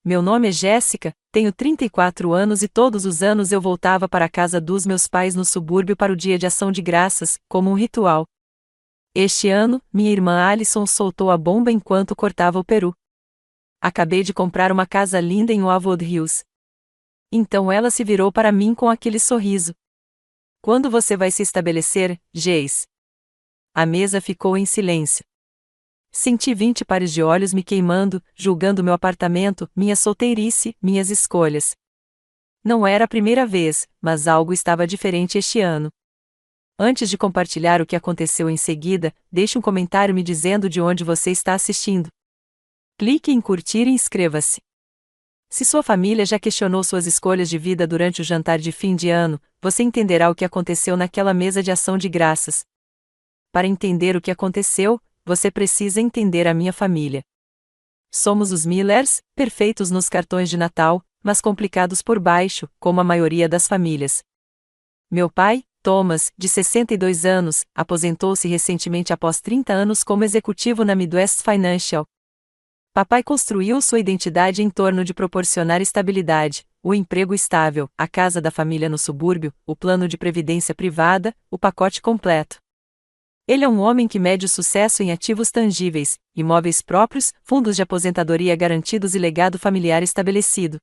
Meu nome é Jéssica, tenho 34 anos e todos os anos eu voltava para a casa dos meus pais no subúrbio para o Dia de Ação de Graças, como um ritual. Este ano, minha irmã Alison soltou a bomba enquanto cortava o peru. Acabei de comprar uma casa linda em Wildwood Hills. Então ela se virou para mim com aquele sorriso. Quando você vai se estabelecer, Jace? A mesa ficou em silêncio. Senti 20 pares de olhos me queimando, julgando meu apartamento, minha solteirice, minhas escolhas. Não era a primeira vez, mas algo estava diferente este ano. Antes de compartilhar o que aconteceu em seguida, deixe um comentário me dizendo de onde você está assistindo. Clique em curtir e inscreva-se. Se sua família já questionou suas escolhas de vida durante o jantar de fim de ano, você entenderá o que aconteceu naquela mesa de ação de graças. Para entender o que aconteceu, você precisa entender a minha família. Somos os Millers, perfeitos nos cartões de Natal, mas complicados por baixo, como a maioria das famílias. Meu pai, Thomas, de 62 anos, aposentou-se recentemente após 30 anos como executivo na Midwest Financial. Papai construiu sua identidade em torno de proporcionar estabilidade, o emprego estável, a casa da família no subúrbio, o plano de previdência privada, o pacote completo. Ele é um homem que mede o sucesso em ativos tangíveis, imóveis próprios, fundos de aposentadoria garantidos e legado familiar estabelecido.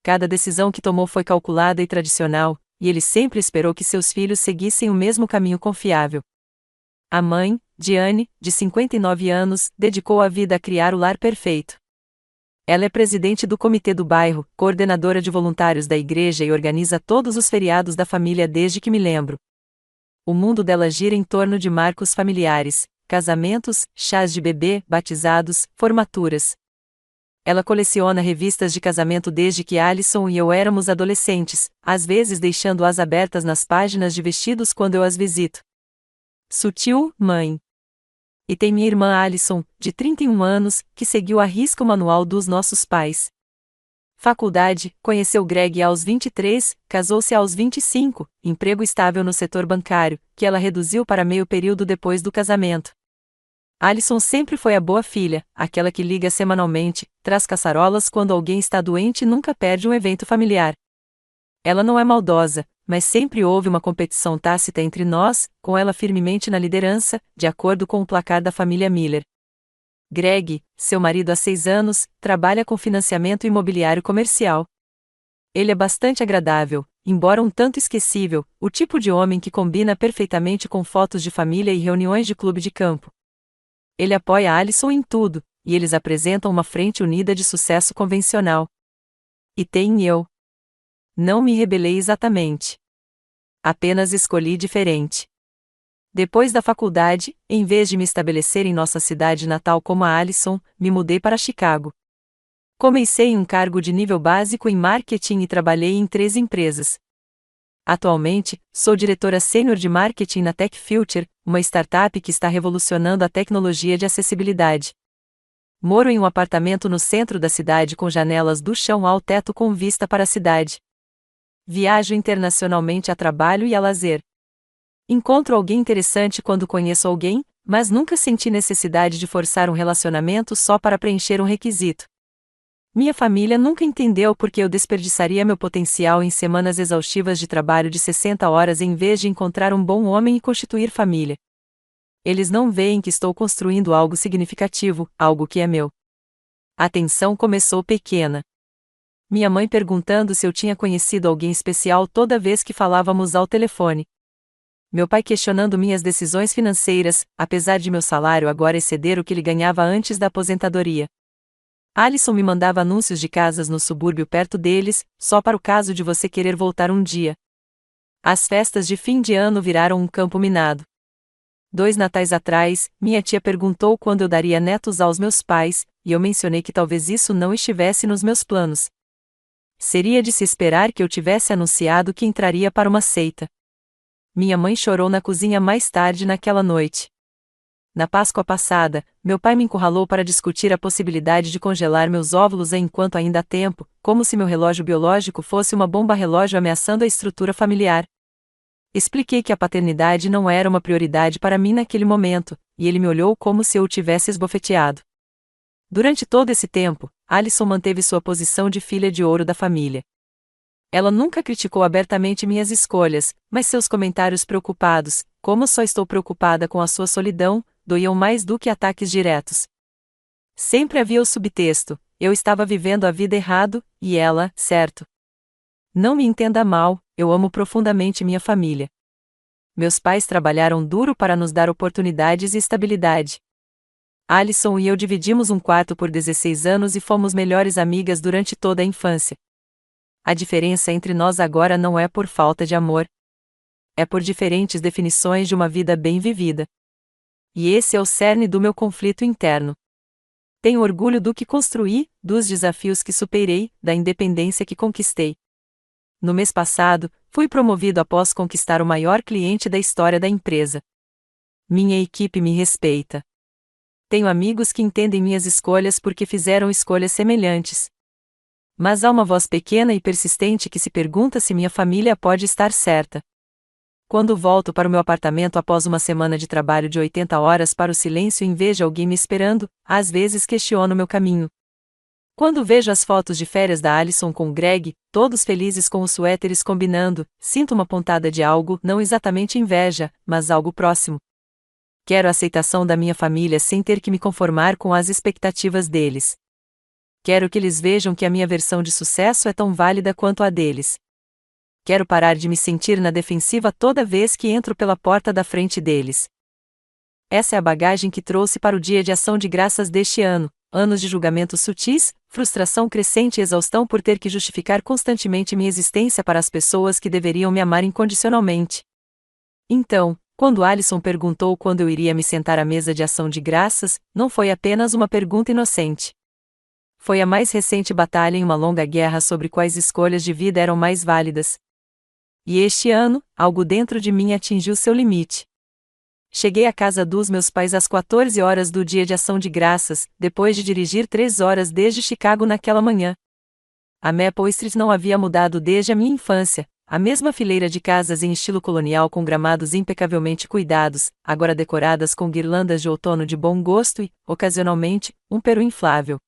Cada decisão que tomou foi calculada e tradicional, e ele sempre esperou que seus filhos seguissem o mesmo caminho confiável. A mãe, Diane, de 59 anos, dedicou a vida a criar o lar perfeito. Ela é presidente do comitê do bairro, coordenadora de voluntários da igreja e organiza todos os feriados da família desde que me lembro. O mundo dela gira em torno de marcos familiares, casamentos, chás de bebê, batizados, formaturas. Ela coleciona revistas de casamento desde que Alison e eu éramos adolescentes, às vezes deixando-as abertas nas páginas de vestidos quando eu as visito. Sutil, mãe. E tem minha irmã Alison, de 31 anos, que seguiu à risca o manual dos nossos pais. Faculdade, conheceu Greg aos 23, casou-se aos 25, emprego estável no setor bancário, que ela reduziu para meio período depois do casamento. Alison sempre foi a boa filha, aquela que liga semanalmente, traz caçarolas quando alguém está doente e nunca perde um evento familiar. Ela não é maldosa, mas sempre houve uma competição tácita entre nós, com ela firmemente na liderança, de acordo com o placar da família Miller. Greg, seu marido há 6 anos, trabalha com financiamento imobiliário comercial. Ele é bastante agradável, embora um tanto esquecível, o tipo de homem que combina perfeitamente com fotos de família e reuniões de clube de campo. Ele apoia Alison em tudo, e eles apresentam uma frente unida de sucesso convencional. E tem eu. Não me rebelei exatamente. Apenas escolhi diferente. Depois da faculdade, em vez de me estabelecer em nossa cidade natal como a Alison, me mudei para Chicago. Comecei em um cargo de nível básico em marketing e trabalhei em 3 empresas. Atualmente, sou diretora sênior de marketing na Tech Future, uma startup que está revolucionando a tecnologia de acessibilidade. Moro em um apartamento no centro da cidade com janelas do chão ao teto com vista para a cidade. Viajo internacionalmente a trabalho e a lazer. Encontro alguém interessante quando conheço alguém, mas nunca senti necessidade de forçar um relacionamento só para preencher um requisito. Minha família nunca entendeu por que eu desperdiçaria meu potencial em semanas exaustivas de trabalho de 60 horas em vez de encontrar um bom homem e constituir família. Eles não veem que estou construindo algo significativo, algo que é meu. A tensão começou pequena. Minha mãe perguntando se eu tinha conhecido alguém especial toda vez que falávamos ao telefone. Meu pai questionando minhas decisões financeiras, apesar de meu salário agora exceder o que ele ganhava antes da aposentadoria. Alison me mandava anúncios de casas no subúrbio perto deles, só para o caso de você querer voltar um dia. As festas de fim de ano viraram um campo minado. 2 natais atrás, minha tia perguntou quando eu daria netos aos meus pais, e eu mencionei que talvez isso não estivesse nos meus planos. Seria de se esperar que eu tivesse anunciado que entraria para uma seita. Minha mãe chorou na cozinha mais tarde naquela noite. Na Páscoa passada, meu pai me encurralou para discutir a possibilidade de congelar meus óvulos enquanto ainda há tempo, como se meu relógio biológico fosse uma bomba-relógio ameaçando a estrutura familiar. Expliquei que a paternidade não era uma prioridade para mim naquele momento, e ele me olhou como se eu o tivesse esbofeteado. Durante todo esse tempo, Alison manteve sua posição de filha de ouro da família. Ela nunca criticou abertamente minhas escolhas, mas seus comentários preocupados, como só estou preocupada com a sua solidão, doíam mais do que ataques diretos. Sempre havia o subtexto: eu estava vivendo a vida errado, e ela, certo. Não me entenda mal, eu amo profundamente minha família. Meus pais trabalharam duro para nos dar oportunidades e estabilidade. Alison e eu dividimos um quarto por 16 anos e fomos melhores amigas durante toda a infância. A diferença entre nós agora não é por falta de amor. É por diferentes definições de uma vida bem vivida. E esse é o cerne do meu conflito interno. Tenho orgulho do que construí, dos desafios que superei, da independência que conquistei. No mês passado, fui promovido após conquistar o maior cliente da história da empresa. Minha equipe me respeita. Tenho amigos que entendem minhas escolhas porque fizeram escolhas semelhantes. Mas há uma voz pequena e persistente que se pergunta se minha família pode estar certa. Quando volto para o meu apartamento após uma semana de trabalho de 80 horas para o silêncio em vez de alguém me esperando, às vezes questiono meu caminho. Quando vejo as fotos de férias da Alison com o Greg, todos felizes com os suéteres combinando, sinto uma pontada de algo, não exatamente inveja, mas algo próximo. Quero a aceitação da minha família sem ter que me conformar com as expectativas deles. Quero que eles vejam que a minha versão de sucesso é tão válida quanto a deles. Quero parar de me sentir na defensiva toda vez que entro pela porta da frente deles. Essa é a bagagem que trouxe para o Dia de Ação de Graças deste ano: anos de julgamentos sutis, frustração crescente e exaustão por ter que justificar constantemente minha existência para as pessoas que deveriam me amar incondicionalmente. Então, quando Alison perguntou quando eu iria me sentar à mesa de ação de graças, não foi apenas uma pergunta inocente. Foi a mais recente batalha em uma longa guerra sobre quais escolhas de vida eram mais válidas. E este ano, algo dentro de mim atingiu seu limite. Cheguei à casa dos meus pais às 14 horas do Dia de Ação de Graças, depois de dirigir 3 horas desde Chicago naquela manhã. A Maple Street não havia mudado desde a minha infância, a mesma fileira de casas em estilo colonial com gramados impecavelmente cuidados, agora decoradas com guirlandas de outono de bom gosto e, ocasionalmente, um peru inflável.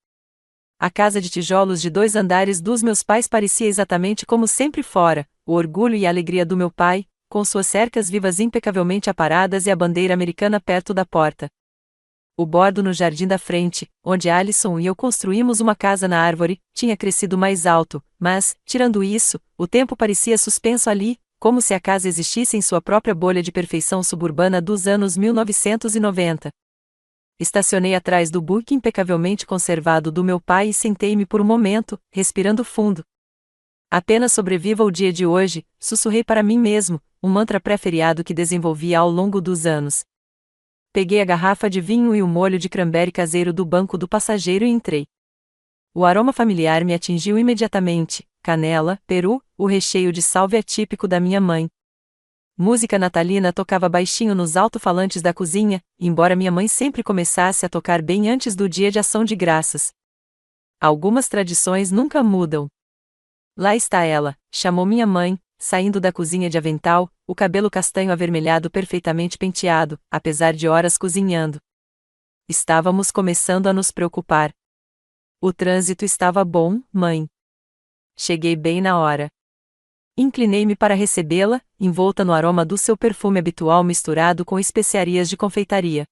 A casa de tijolos de 2 andares dos meus pais parecia exatamente como sempre fora, o orgulho e a alegria do meu pai, com suas cercas vivas impecavelmente aparadas e a bandeira americana perto da porta. O bordo no jardim da frente, onde Alison e eu construímos uma casa na árvore, tinha crescido mais alto, mas, tirando isso, o tempo parecia suspenso ali, como se a casa existisse em sua própria bolha de perfeição suburbana dos anos 1990. Estacionei atrás do buque impecavelmente conservado do meu pai e sentei-me por um momento, respirando fundo. Apenas sobreviva o dia de hoje, sussurrei para mim mesmo, um mantra pré-feriado que desenvolvi ao longo dos anos. Peguei a garrafa de vinho e o molho de cranberry caseiro do banco do passageiro e entrei. O aroma familiar me atingiu imediatamente: canela, peru, o recheio de sálvia típico da minha mãe. Música natalina tocava baixinho nos alto-falantes da cozinha, embora minha mãe sempre começasse a tocar bem antes do Dia de Ação de Graças. Algumas tradições nunca mudam. Lá está ela, chamou minha mãe, saindo da cozinha de avental, o cabelo castanho avermelhado perfeitamente penteado, apesar de horas cozinhando. Estávamos começando a nos preocupar. O trânsito estava bom, mãe. Cheguei bem na hora. Inclinei-me para recebê-la, envolta no aroma do seu perfume habitual misturado com especiarias de confeitaria.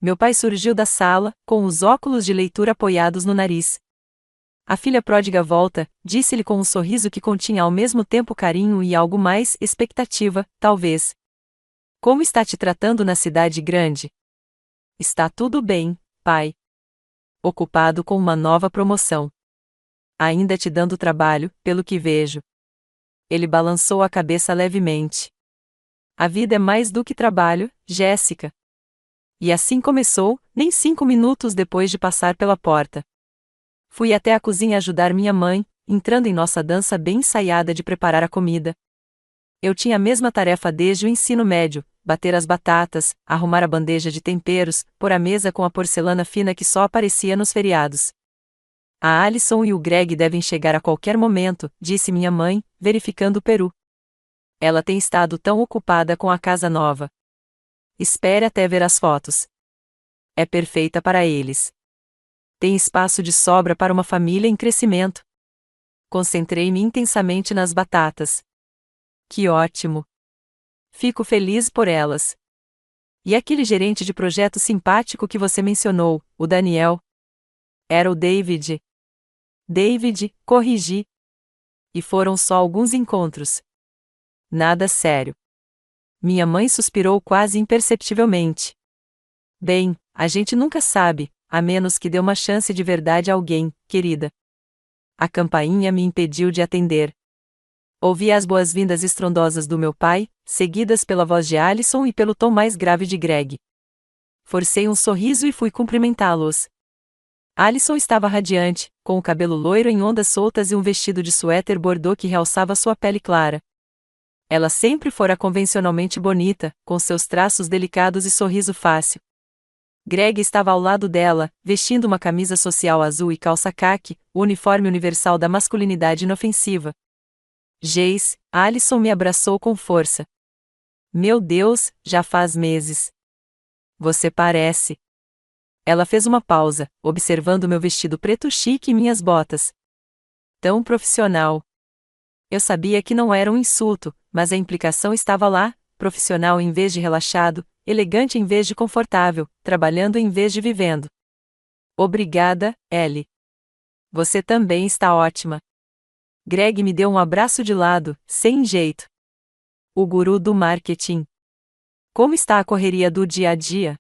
Meu pai surgiu da sala, com os óculos de leitura apoiados no nariz. A filha pródiga volta, disse-lhe com um sorriso que continha ao mesmo tempo carinho e algo mais, expectativa, talvez. Como está te tratando na cidade grande? Está tudo bem, pai. Ocupado com uma nova promoção. Ainda te dando trabalho, pelo que vejo. Ele balançou a cabeça levemente. A vida é mais do que trabalho, Jéssica. E assim começou, nem 5 minutos depois de passar pela porta. Fui até a cozinha ajudar minha mãe, entrando em nossa dança bem ensaiada de preparar a comida. Eu tinha a mesma tarefa desde o ensino médio: bater as batatas, arrumar a bandeja de temperos, pôr a mesa com a porcelana fina que só aparecia nos feriados. A Alison e o Greg devem chegar a qualquer momento, disse minha mãe, verificando o peru. Ela tem estado tão ocupada com a casa nova. Espere até ver as fotos. É perfeita para eles. Tem espaço de sobra para uma família em crescimento. Concentrei-me intensamente nas batatas. Que ótimo! Fico feliz por elas. E aquele gerente de projeto simpático que você mencionou, o Daniel? Era o David. David, corrigi. E foram só alguns encontros. Nada sério. Minha mãe suspirou quase imperceptivelmente. Bem, a gente nunca sabe, a menos que dê uma chance de verdade a alguém, querida. A campainha me impediu de atender. Ouvi as boas-vindas estrondosas do meu pai, seguidas pela voz de Alison e pelo tom mais grave de Greg. Forcei um sorriso e fui cumprimentá-los. Alison estava radiante, com o cabelo loiro em ondas soltas e um vestido de suéter bordô que realçava sua pele clara. Ela sempre fora convencionalmente bonita, com seus traços delicados e sorriso fácil. Greg estava ao lado dela, vestindo uma camisa social azul e calça caque, o uniforme universal da masculinidade inofensiva. Jace, Alison me abraçou com força. Meu Deus, já faz meses. Você parece. Ela fez uma pausa, observando meu vestido preto chique e minhas botas. Tão profissional. Eu sabia que não era um insulto, mas a implicação estava lá, profissional em vez de relaxado, elegante em vez de confortável, trabalhando em vez de vivendo. Obrigada, Ellie. Você também está ótima. Greg me deu um abraço de lado, sem jeito. O guru do marketing. Como está a correria do dia a dia?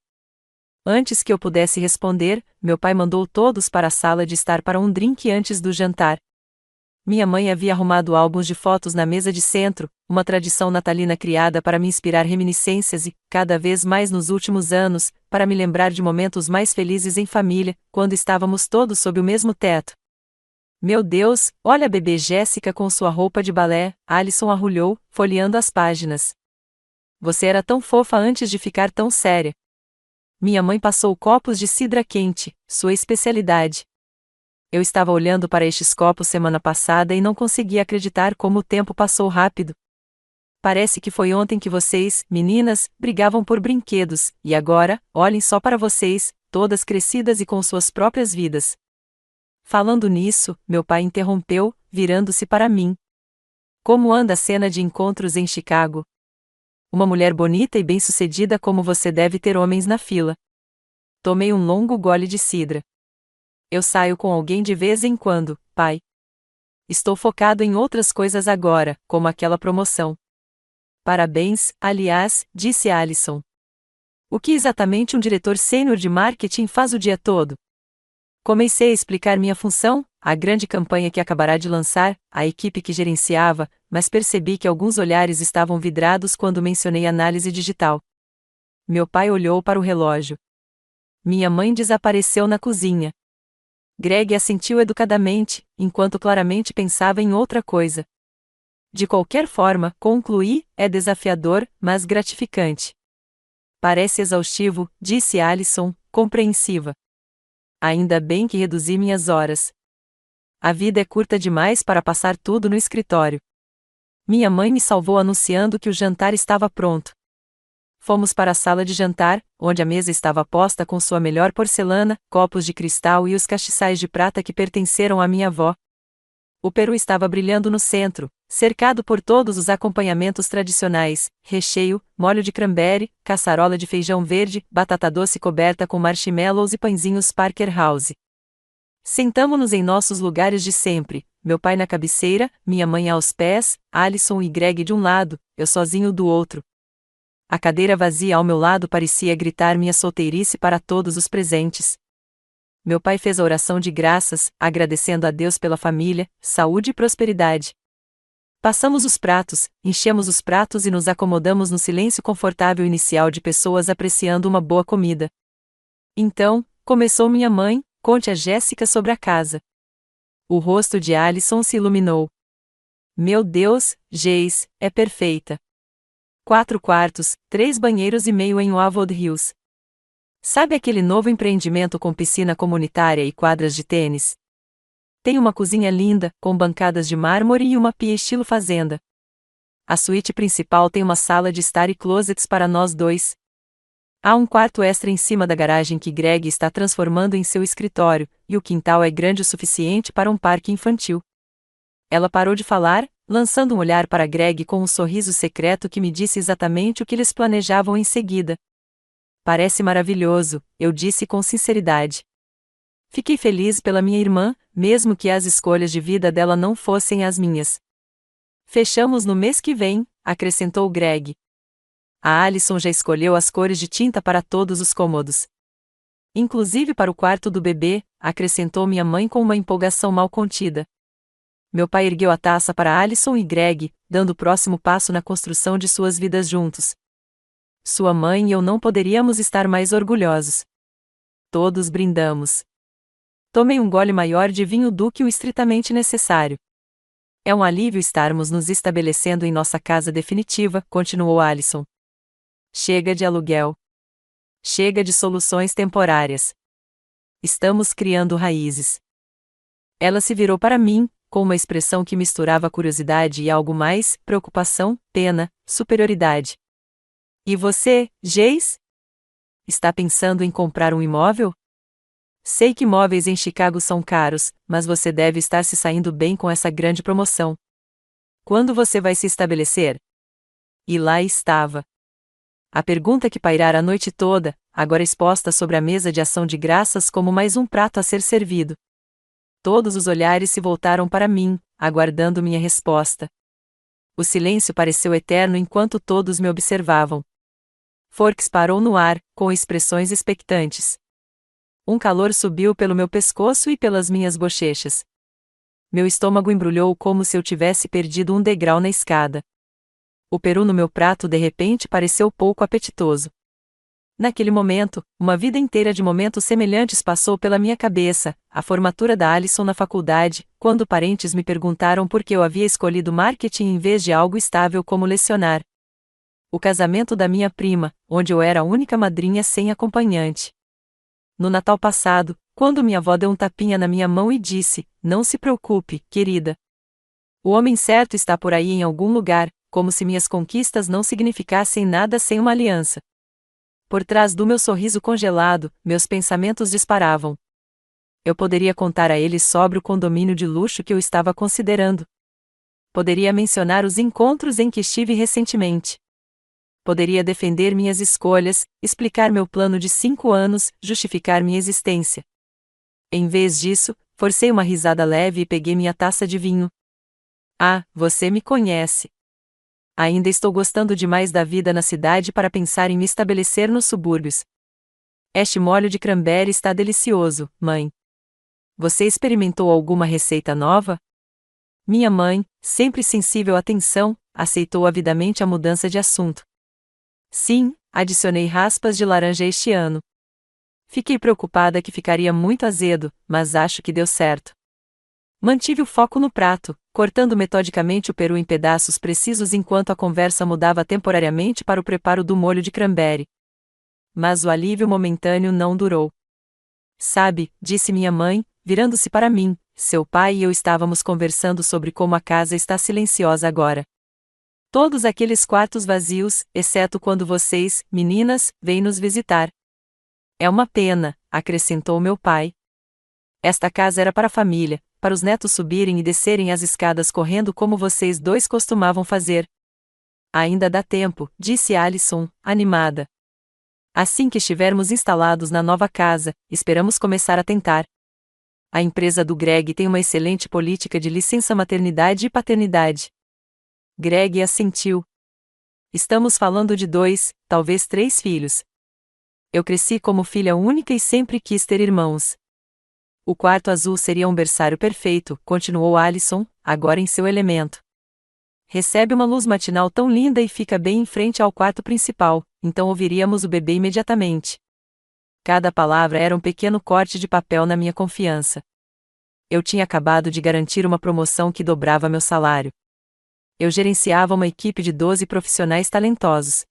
Antes que eu pudesse responder, meu pai mandou todos para a sala de estar para um drink antes do jantar. Minha mãe havia arrumado álbuns de fotos na mesa de centro, uma tradição natalina criada para me inspirar reminiscências e, cada vez mais nos últimos anos, para me lembrar de momentos mais felizes em família, quando estávamos todos sob o mesmo teto. Meu Deus, olha a bebê Jéssica com sua roupa de balé, Alison arrulhou, folheando as páginas. Você era tão fofa antes de ficar tão séria. Minha mãe passou copos de cidra quente, sua especialidade. Eu estava olhando para estes copos semana passada e não conseguia acreditar como o tempo passou rápido. Parece que foi ontem que vocês, meninas, brigavam por brinquedos, e agora, olhem só para vocês, todas crescidas e com suas próprias vidas. Falando nisso, meu pai interrompeu, virando-se para mim. Como anda a cena de encontros em Chicago? Uma mulher bonita e bem-sucedida como você deve ter homens na fila. Tomei um longo gole de cidra. Eu saio com alguém de vez em quando, pai. Estou focado em outras coisas agora, como aquela promoção. Parabéns, aliás, disse Alison. O que exatamente um diretor sênior de marketing faz o dia todo? Comecei a explicar minha função, a grande campanha que acabará de lançar, a equipe que gerenciava, mas percebi que alguns olhares estavam vidrados quando mencionei análise digital. Meu pai olhou para o relógio. Minha mãe desapareceu na cozinha. Greg assentiu educadamente, enquanto claramente pensava em outra coisa. De qualquer forma, concluí, é desafiador, mas gratificante. Parece exaustivo, disse Alison, compreensiva. Ainda bem que reduzi minhas horas. A vida é curta demais para passar tudo no escritório. Minha mãe me salvou anunciando que o jantar estava pronto. Fomos para a sala de jantar, onde a mesa estava posta com sua melhor porcelana, copos de cristal e os castiçais de prata que pertenceram à minha avó. O peru estava brilhando no centro, cercado por todos os acompanhamentos tradicionais: recheio, molho de cranberry, caçarola de feijão verde, batata doce coberta com marshmallows e pãezinhos Parker House. Sentamo-nos em nossos lugares de sempre, meu pai na cabeceira, minha mãe aos pés, Alison e Greg de um lado, eu sozinho do outro. A cadeira vazia ao meu lado parecia gritar minha solteirice para todos os presentes. Meu pai fez a oração de graças, agradecendo a Deus pela família, saúde e prosperidade. Passamos os pratos, enchemos os pratos e nos acomodamos no silêncio confortável inicial de pessoas apreciando uma boa comida. Então, começou minha mãe, conte a Jéssica sobre a casa. O rosto de Alison se iluminou. Meu Deus, Jace, é perfeita. 4 quartos, 3 banheiros e meio em Wildwood Hills. Sabe aquele novo empreendimento com piscina comunitária e quadras de tênis? Tem uma cozinha linda, com bancadas de mármore e uma pia estilo fazenda. A suíte principal tem uma sala de estar e closets para nós dois. Há um quarto extra em cima da garagem que Greg está transformando em seu escritório, e o quintal é grande o suficiente para um parque infantil. Ela parou de falar, lançando um olhar para Greg com um sorriso secreto que me disse exatamente o que eles planejavam em seguida. Parece maravilhoso, eu disse com sinceridade. Fiquei feliz pela minha irmã, mesmo que as escolhas de vida dela não fossem as minhas. Fechamos no mês que vem, acrescentou Greg. A Alison já escolheu as cores de tinta para todos os cômodos. Inclusive para o quarto do bebê, acrescentou minha mãe com uma empolgação mal contida. Meu pai ergueu a taça para Alison e Greg, dando o próximo passo na construção de suas vidas juntos. Sua mãe e eu não poderíamos estar mais orgulhosos. Todos brindamos. Tomei um gole maior de vinho do que o estritamente necessário. É um alívio estarmos nos estabelecendo em nossa casa definitiva, continuou Alison. Chega de aluguel. Chega de soluções temporárias. Estamos criando raízes. Ela se virou para mim, com uma expressão que misturava curiosidade e algo mais, preocupação, pena, superioridade. E você, Jace? Está pensando em comprar um imóvel? Sei que imóveis em Chicago são caros, mas você deve estar se saindo bem com essa grande promoção. Quando você vai se estabelecer? E lá estava. A pergunta que pairara a noite toda, agora exposta sobre a mesa de ação de graças como mais um prato a ser servido. Todos os olhares se voltaram para mim, aguardando minha resposta. O silêncio pareceu eterno enquanto todos me observavam. Forks parou no ar, com expressões expectantes. Um calor subiu pelo meu pescoço e pelas minhas bochechas. Meu estômago embrulhou como se eu tivesse perdido um degrau na escada. O peru no meu prato de repente pareceu pouco apetitoso. Naquele momento, uma vida inteira de momentos semelhantes passou pela minha cabeça, a formatura da Alison na faculdade, quando parentes me perguntaram por que eu havia escolhido marketing em vez de algo estável como lecionar. O casamento da minha prima, onde eu era a única madrinha sem acompanhante. No Natal passado, quando minha avó deu um tapinha na minha mão e disse, não se preocupe, querida. O homem certo está por aí em algum lugar, como se minhas conquistas não significassem nada sem uma aliança. Por trás do meu sorriso congelado, meus pensamentos disparavam. Eu poderia contar a ele sobre o condomínio de luxo que eu estava considerando. Poderia mencionar os encontros em que estive recentemente. Poderia defender minhas escolhas, explicar meu plano de 5 anos, justificar minha existência. Em vez disso, forcei uma risada leve e peguei minha taça de vinho. Ah, você me conhece. Ainda estou gostando demais da vida na cidade para pensar em me estabelecer nos subúrbios. Este molho de cranberry está delicioso, mãe. Você experimentou alguma receita nova? Minha mãe, sempre sensível à tensão, aceitou avidamente a mudança de assunto. Sim, adicionei raspas de laranja este ano. Fiquei preocupada que ficaria muito azedo, mas acho que deu certo. Mantive o foco no prato, cortando metodicamente o peru em pedaços precisos enquanto a conversa mudava temporariamente para o preparo do molho de cranberry. Mas o alívio momentâneo não durou. Sabe, disse minha mãe, virando-se para mim, seu pai e eu estávamos conversando sobre como a casa está silenciosa agora. Todos aqueles quartos vazios, exceto quando vocês, meninas, vêm nos visitar. É uma pena, acrescentou meu pai. Esta casa era para a família, para os netos subirem e descerem as escadas correndo como vocês dois costumavam fazer. Ainda dá tempo, disse Alison, animada. Assim que estivermos instalados na nova casa, esperamos começar a tentar. A empresa do Greg tem uma excelente política de licença maternidade e paternidade. Greg assentiu. Estamos falando de 2, talvez 3 filhos. Eu cresci como filha única e sempre quis ter irmãos. O quarto azul seria um berçário perfeito, continuou Alison, agora em seu elemento. Recebe uma luz matinal tão linda e fica bem em frente ao quarto principal, então ouviríamos o bebê imediatamente. Cada palavra era um pequeno corte de papel na minha confiança. Eu tinha acabado de garantir uma promoção que dobrava meu salário. Eu gerenciava uma equipe de 12 profissionais talentosos.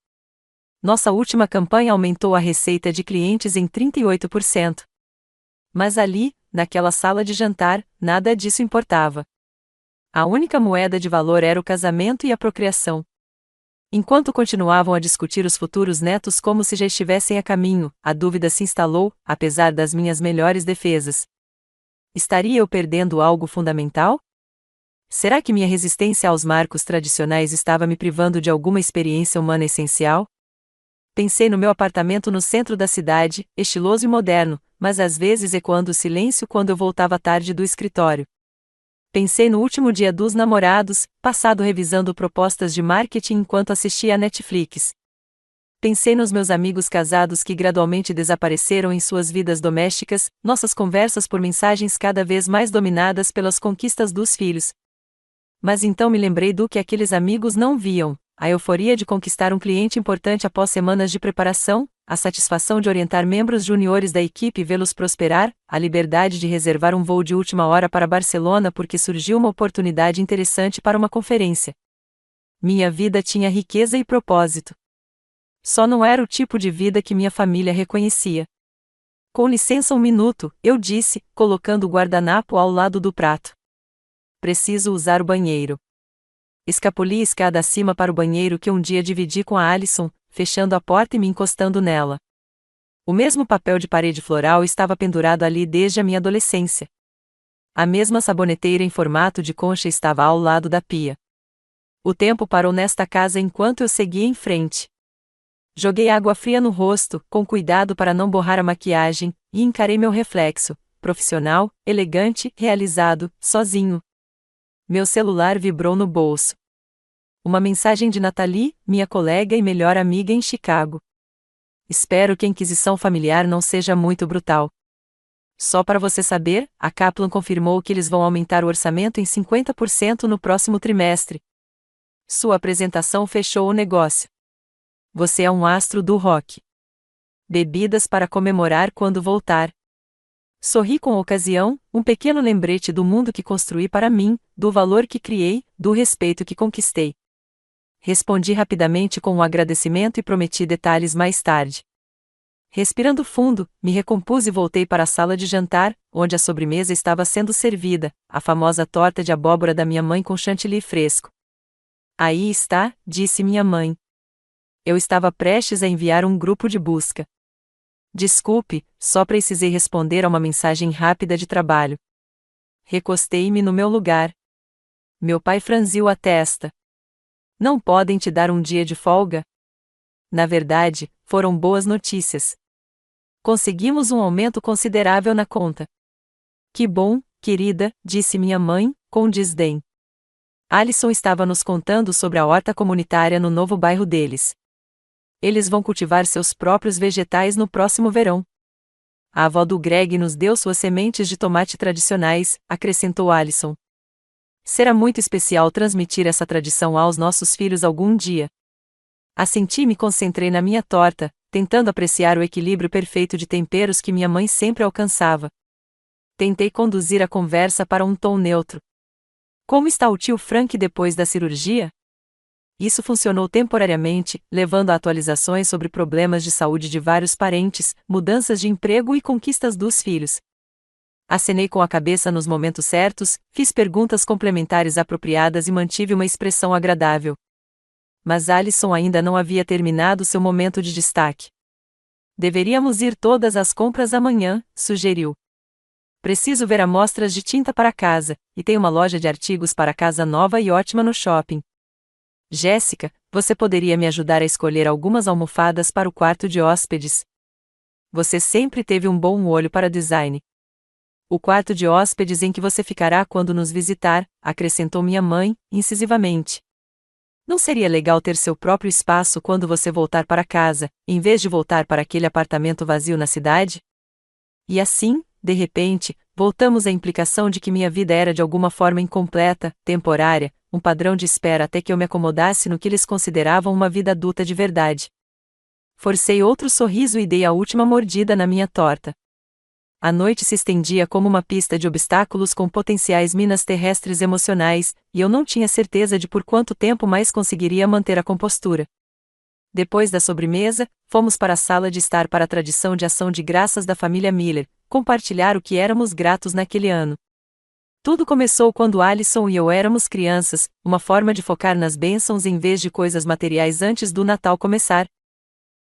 Nossa última campanha aumentou a receita de clientes em 38%. Mas ali, naquela sala de jantar, nada disso importava. A única moeda de valor era o casamento e a procriação. Enquanto continuavam a discutir os futuros netos como se já estivessem a caminho, a dúvida se instalou, apesar das minhas melhores defesas. Estaria eu perdendo algo fundamental? Será que minha resistência aos marcos tradicionais estava me privando de alguma experiência humana essencial? Pensei no meu apartamento no centro da cidade, estiloso e moderno, mas às vezes ecoando o silêncio quando eu voltava tarde do escritório. Pensei no último dia dos namorados, passado revisando propostas de marketing enquanto assistia a Netflix. Pensei nos meus amigos casados que gradualmente desapareceram em suas vidas domésticas, nossas conversas por mensagens cada vez mais dominadas pelas conquistas dos filhos. Mas então me lembrei do que aqueles amigos não viam: a euforia de conquistar um cliente importante após semanas de preparação, a satisfação de orientar membros juniores da equipe e vê-los prosperar, a liberdade de reservar um voo de última hora para Barcelona porque surgiu uma oportunidade interessante para uma conferência. Minha vida tinha riqueza e propósito. Só não era o tipo de vida que minha família reconhecia. Com licença um minuto, eu disse, colocando o guardanapo ao lado do prato. Preciso usar o banheiro. Escapuli a escada acima para o banheiro que um dia dividi com a Alison, fechando a porta e me encostando nela. O mesmo papel de parede floral estava pendurado ali desde a minha adolescência. A mesma saboneteira em formato de concha estava ao lado da pia. O tempo parou nesta casa enquanto eu seguia em frente. Joguei água fria no rosto, com cuidado para não borrar a maquiagem, e encarei meu reflexo, profissional, elegante, realizado, sozinho. Meu celular vibrou no bolso. Uma mensagem de Nathalie, minha colega e melhor amiga em Chicago. Espero que a inquisição familiar não seja muito brutal. Só para você saber, a Kaplan confirmou que eles vão aumentar o orçamento em 50% no próximo trimestre. Sua apresentação fechou o negócio. Você é um astro do rock. Bebidas para comemorar quando voltar. Sorri com a ocasião, um pequeno lembrete do mundo que construí para mim, do valor que criei, do respeito que conquistei. Respondi rapidamente com um agradecimento e prometi detalhes mais tarde. Respirando fundo, me recompus e voltei para a sala de jantar, onde a sobremesa estava sendo servida, a famosa torta de abóbora da minha mãe com chantilly fresco. Aí está, disse minha mãe. Eu estava prestes a enviar um grupo de busca. Desculpe, só precisei responder a uma mensagem rápida de trabalho. Recostei-me no meu lugar. Meu pai franziu a testa. Não podem te dar um dia de folga? Na verdade, foram boas notícias. Conseguimos um aumento considerável na conta. Que bom, querida, disse minha mãe, com desdém. Alison estava nos contando sobre a horta comunitária no novo bairro deles. Eles vão cultivar seus próprios vegetais no próximo verão. A avó do Greg nos deu suas sementes de tomate tradicionais, acrescentou Alison. Será muito especial transmitir essa tradição aos nossos filhos algum dia. Assenti e me concentrei na minha torta, tentando apreciar o equilíbrio perfeito de temperos que minha mãe sempre alcançava. Tentei conduzir a conversa para um tom neutro. Como está o tio Frank depois da cirurgia? Isso funcionou temporariamente, levando a atualizações sobre problemas de saúde de vários parentes, mudanças de emprego e conquistas dos filhos. Acenei com a cabeça nos momentos certos, fiz perguntas complementares apropriadas e mantive uma expressão agradável. Mas Alison ainda não havia terminado seu momento de destaque. Deveríamos ir todas às compras amanhã, sugeriu. Preciso ver amostras de tinta para casa, e tem uma loja de artigos para casa nova e ótima no shopping. Jéssica, você poderia me ajudar a escolher algumas almofadas para o quarto de hóspedes? Você sempre teve um bom olho para design. O quarto de hóspedes em que você ficará quando nos visitar, acrescentou minha mãe, incisivamente. Não seria legal ter seu próprio espaço quando você voltar para casa, em vez de voltar para aquele apartamento vazio na cidade? E assim, de repente, voltamos à implicação de que minha vida era de alguma forma incompleta, temporária, um padrão de espera até que eu me acomodasse no que eles consideravam uma vida adulta de verdade. Forcei outro sorriso e dei a última mordida na minha torta. A noite se estendia como uma pista de obstáculos com potenciais minas terrestres emocionais, e eu não tinha certeza de por quanto tempo mais conseguiria manter a compostura. Depois da sobremesa, fomos para a sala de estar para a tradição de ação de graças da família Miller, compartilhar o que éramos gratos naquele ano. Tudo começou quando Alisson e eu éramos crianças, uma forma de focar nas bênçãos em vez de coisas materiais antes do Natal começar.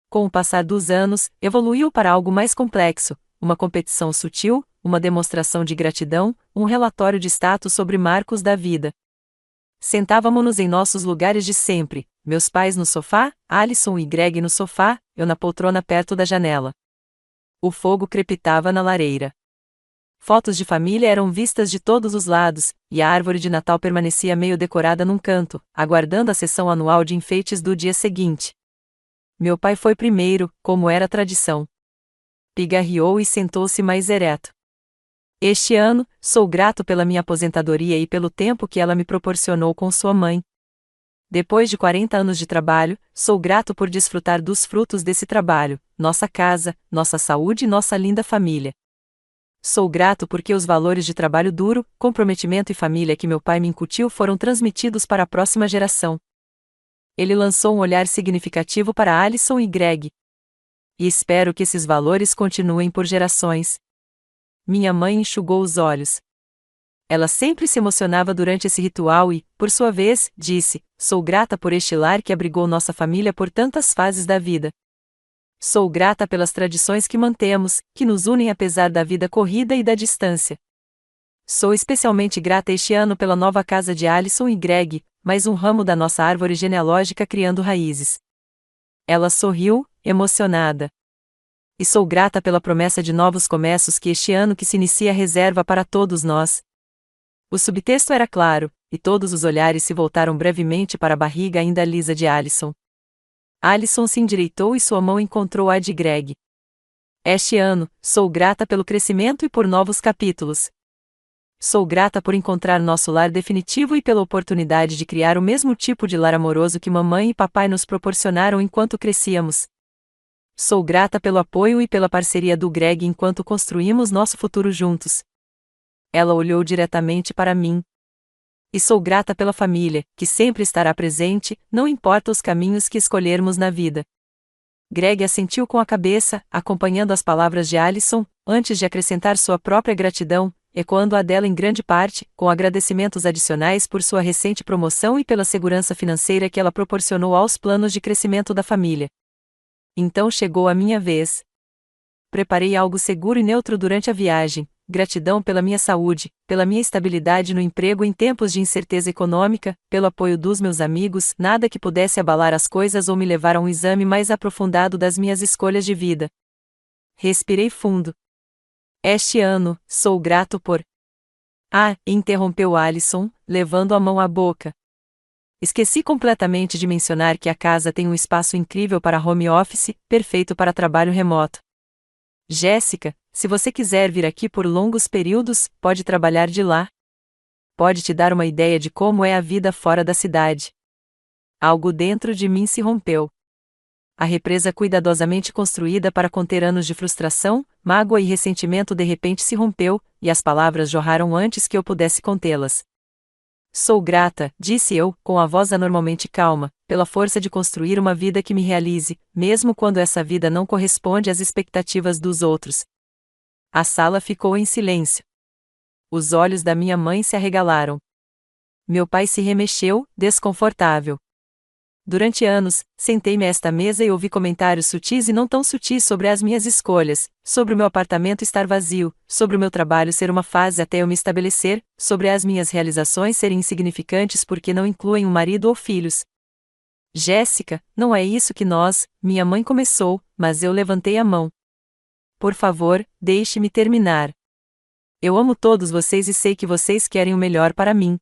Com o passar dos anos, evoluiu para algo mais complexo, uma competição sutil, uma demonstração de gratidão, um relatório de status sobre marcos da vida. Sentávamos-nos em nossos lugares de sempre, meus pais no sofá, Alisson e Greg no sofá, eu na poltrona perto da janela. O fogo crepitava na lareira. Fotos de família eram vistas de todos os lados, e a árvore de Natal permanecia meio decorada num canto, aguardando a sessão anual de enfeites do dia seguinte. Meu pai foi primeiro, como era tradição. Pigarreou e sentou-se mais ereto. Este ano, sou grato pela minha aposentadoria e pelo tempo que ela me proporcionou com sua mãe. Depois de 40 anos de trabalho, sou grato por desfrutar dos frutos desse trabalho, nossa casa, nossa saúde e nossa linda família. Sou grato porque os valores de trabalho duro, comprometimento e família que meu pai me incutiu foram transmitidos para a próxima geração. Ele lançou um olhar significativo para Alisson e Greg. E espero que esses valores continuem por gerações. Minha mãe enxugou os olhos. Ela sempre se emocionava durante esse ritual e, por sua vez, disse: "Sou grata por este lar que abrigou nossa família por tantas fases da vida. Sou grata pelas tradições que mantemos, que nos unem apesar da vida corrida e da distância. Sou especialmente grata este ano pela nova casa de Alisson e Greg, mais um ramo da nossa árvore genealógica criando raízes." Ela sorriu, emocionada. E sou grata pela promessa de novos começos que este ano que se inicia reserva para todos nós. O subtexto era claro, e todos os olhares se voltaram brevemente para a barriga ainda lisa de Alisson. Alisson se endireitou e sua mão encontrou a de Greg. Este ano, sou grata pelo crescimento e por novos capítulos. Sou grata por encontrar nosso lar definitivo e pela oportunidade de criar o mesmo tipo de lar amoroso que mamãe e papai nos proporcionaram enquanto crescíamos. Sou grata pelo apoio e pela parceria do Greg enquanto construímos nosso futuro juntos. Ela olhou diretamente para mim. E sou grata pela família, que sempre estará presente, não importa os caminhos que escolhermos na vida. Greg assentiu com a cabeça, acompanhando as palavras de Alisson, antes de acrescentar sua própria gratidão, ecoando a dela em grande parte, com agradecimentos adicionais por sua recente promoção e pela segurança financeira que ela proporcionou aos planos de crescimento da família. Então chegou a minha vez. Preparei algo seguro e neutro durante a viagem. Gratidão pela minha saúde, pela minha estabilidade no emprego em tempos de incerteza econômica, pelo apoio dos meus amigos, nada que pudesse abalar as coisas ou me levar a um exame mais aprofundado das minhas escolhas de vida. Respirei fundo. Este ano, sou grato por... Ah, interrompeu Alisson, levando a mão à boca. Esqueci completamente de mencionar que a casa tem um espaço incrível para home office, perfeito para trabalho remoto. Jéssica, se você quiser vir aqui por longos períodos, pode trabalhar de lá. Pode te dar uma ideia de como é a vida fora da cidade. Algo dentro de mim se rompeu. A represa cuidadosamente construída para conter anos de frustração, mágoa e ressentimento de repente se rompeu, e as palavras jorraram antes que eu pudesse contê-las. Sou grata, disse eu, com a voz anormalmente calma, pela força de construir uma vida que me realize, mesmo quando essa vida não corresponde às expectativas dos outros. A sala ficou em silêncio. Os olhos da minha mãe se arregalaram. Meu pai se remexeu, desconfortável. Durante anos, sentei-me a esta mesa e ouvi comentários sutis e não tão sutis sobre as minhas escolhas, sobre o meu apartamento estar vazio, sobre o meu trabalho ser uma fase até eu me estabelecer, sobre as minhas realizações serem insignificantes porque não incluem um marido ou filhos. Jéssica, não é isso que minha mãe começou, mas eu levantei a mão. Por favor, deixe-me terminar. Eu amo todos vocês e sei que vocês querem o melhor para mim.